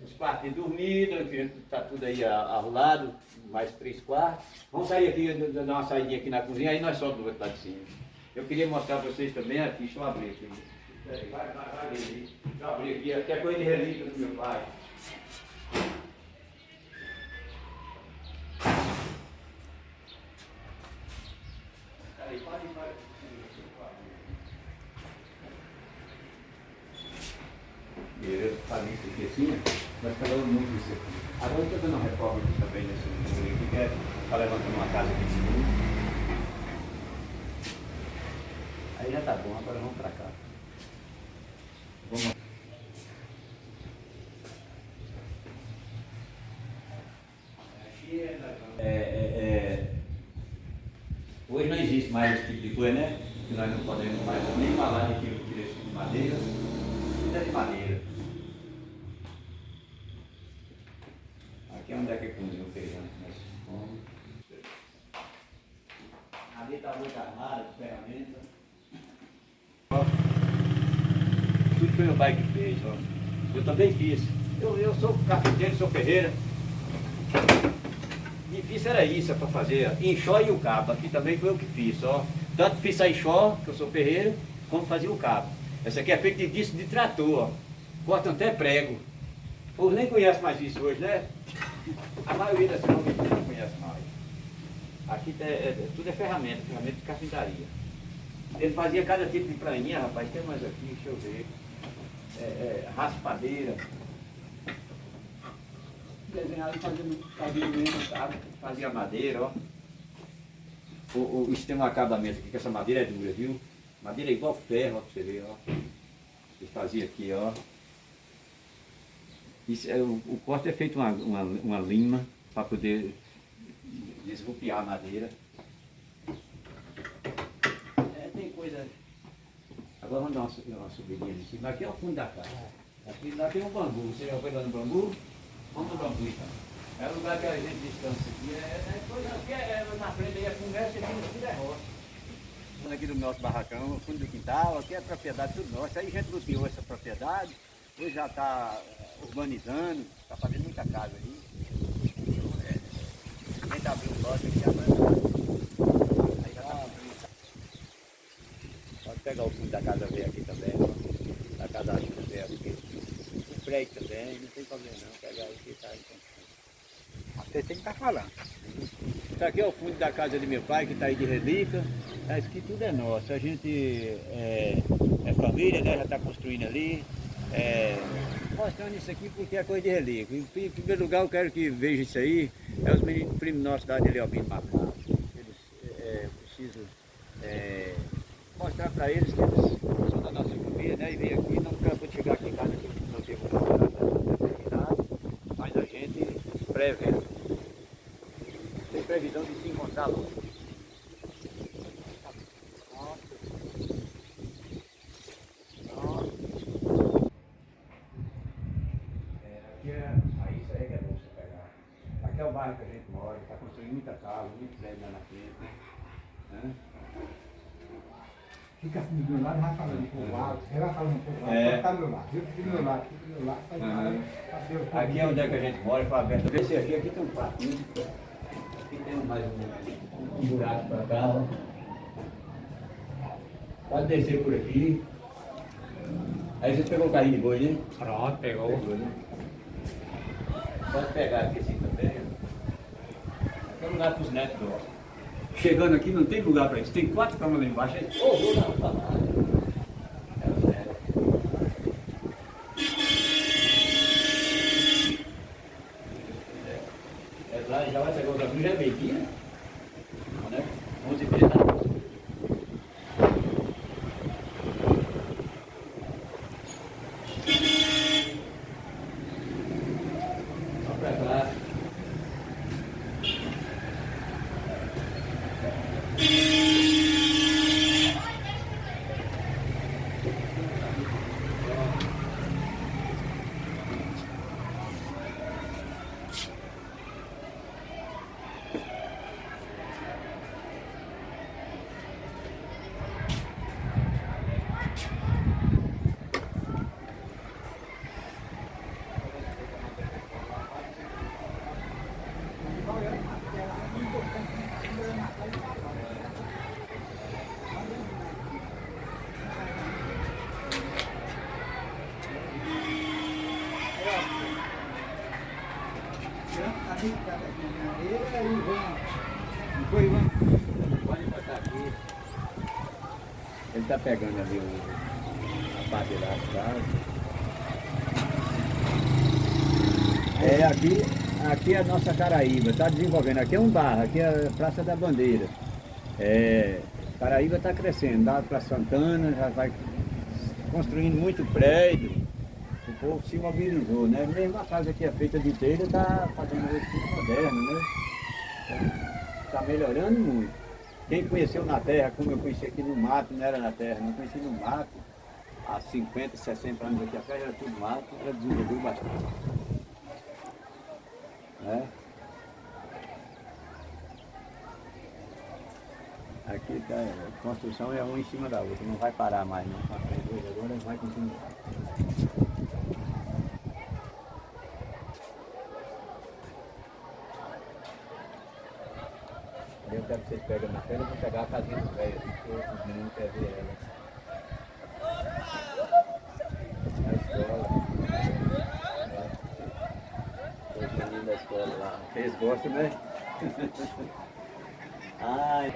os quartos de dormida, está tudo aí arrumado, mais 3 quartos. Vamos sair aqui, dar uma saidinha aqui na cozinha, aí nós só do outro lado de cima. Eu queria mostrar para vocês também aqui, deixa eu abrir aqui. Vai ali. Deixa eu abrir aqui, aqui é coisa de relíquia do meu pai. Peraí, pode. Eu falei isso aqui assim, mas falando muito isso aqui. Agora eu estou dando uma reforma também nesse mundo aqui, que é Está levantando uma casa aqui em cima. Aí já tá bom, agora vamos para cá. Vamos. Hoje não existe mais esse tipo de coisa, né? Que nós não podemos mais nem falar de tipo de madeira, tudo é de madeira. Aqui é onde é que cozinha o feijão que nós comemos. Ali está muito armário, ferramenta. Tudo foi meu pai que fez, ó. Eu também fiz. Eu sou carpinteiro, sou ferreira. Difícil era isso para fazer, enxó e o cabo. Aqui também foi eu que fiz, ó. Tanto fiz a enxó, que eu sou ferreiro, como fazia o cabo. Essa aqui é feita de disco de trator, ó. Cortam até prego. O povo nem conhece mais isso hoje, né? A maioria das pessoas não conhece mais. Aqui tudo é ferramenta de carpintaria. Ele fazia cada tipo de praninha, rapaz. Tem mais aqui, deixa eu ver. Raspadeira. Desenhava e fazia mesmo, sabe? Fazia madeira, ó. Isso tem um acabamento aqui, que essa madeira é dura, viu? Madeira é igual ferro, ó, pra você ver, ó. Ele fazia aqui, ó. Isso, o corte é feito uma lima para poder desrupiar a madeira. Tem coisa. Agora vamos dar uma subidinha em cima. Aqui é o fundo da casa. Aqui lá tem um bambu. Você já foi lá no bambu? Vamos no bambu então. É o lugar que a gente descansa aqui. Na frente aí é conversa e aqui no fundo é roça. Aqui do nosso barracão, no fundo do quintal, aqui é propriedade tudo nossa. Aí a gente luteou essa propriedade, hoje já está urbanizando, está fazendo muita casa aí. A gente abriu um lote aqui agora. Aí já está pode pegar o fundo da casa velha aqui também, ó. Da casa velha aqui. O prédio também, não tem problema não, pegar aí que está aí. Você tem que estar falando. Isso aqui é o fundo da casa de meu pai, que está aí de relíquia. Isso aqui tudo é nosso. A gente é família, né? Já está construindo ali. Mostrando isso aqui porque é coisa de relíquia. Em primeiro lugar, eu quero que veja isso aí. É os meninos primos nossos da de Leobino Macau. Eles precisam mostrar para eles que eles são da nossa família, né? E vem aqui, não para chegar aqui em casa que não teve uma determinada, mas a gente prevê. Tem previsão de se encontrar lá. Aqui é o bairro que a gente mora, está construindo muita casa, muito prédio lá na frente. Né? Fica assim do meu lado, vai falando por lado, você vai falando por lado, pode ficar do meu lado, fica do meu lado, faz aqui é onde é que a gente mora, foi aberto. Esse aqui tem um quartinho. Aqui tem mais um buraco para cá. Ó. Pode descer por aqui. Aí você pegou o carrinho de boi, né? Pronto, pegou. Né? Pode pegar aqui assim também. Aqui é um lugar para os netos. Ó. Chegando aqui não tem lugar para isso. Tem 4 camas lá embaixo. Aí, vou lá para lá. É os netos. Lá já vai pegar o caminho, já é meio-dia. Né? 11h30 da noite. Pode botar aqui. Ele está pegando ali a parte lá de casa. Aqui Aqui é a nossa Caraíba, está desenvolvendo. Aqui é um bairro, aqui é a Praça da Bandeira. É, Caraíba está crescendo, dá para Santana, já vai construindo muito prédio. O povo se mobilizou, né? Mesmo a casa que é feita de telha está fazendo hoje tudo moderno, né? Está melhorando muito. Quem conheceu na terra, como eu conheci aqui no mato, não era na terra, não conheci no mato, há 50, 60 anos aqui atrás era tudo mato, já desenvolveu bastante. Né? Aqui tá, a construção é uma em cima da outra, não vai parar mais não. Agora vai continuar. Eu quero que vocês peguem na tela, eu vou pegar a casinha do velho, porque os meninos querem ver ela. A escola. Os meninos da escola lá. Vocês gostam, né? Ai.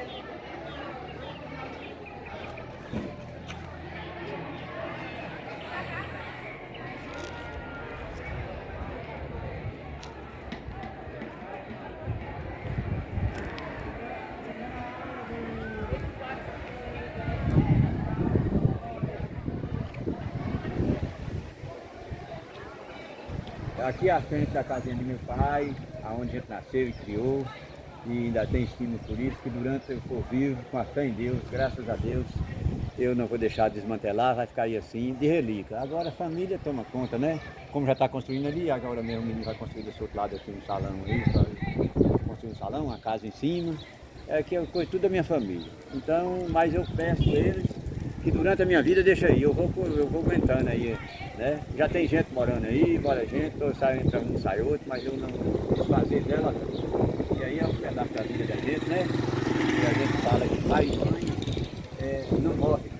Aqui à frente da casinha de meu pai, aonde a gente nasceu e criou, e ainda tem estímulo por isso, que durante eu for vivo, com a fé em Deus, graças a Deus, eu não vou deixar de desmantelar, vai ficar aí assim, de relíquia. Agora a família toma conta, né? Como já está construindo ali, agora mesmo o menino vai construir desse outro lado aqui um salão aí, vai construir um salão, uma casa em cima, é que eu cuido tudo da minha família. Então, mas eu peço a eles que durante a minha vida deixa aí, eu vou aguentando aí, né? Já tem gente morando aí, mora gente, sai entra um, sai outro, mas eu não desfazer dela não. E aí é um pedaço da vida da gente, né? E a gente fala que pai e mãe não morre,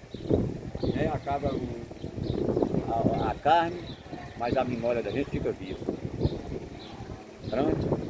né? Acaba a carne, mas a memória da gente fica viva. Pronto?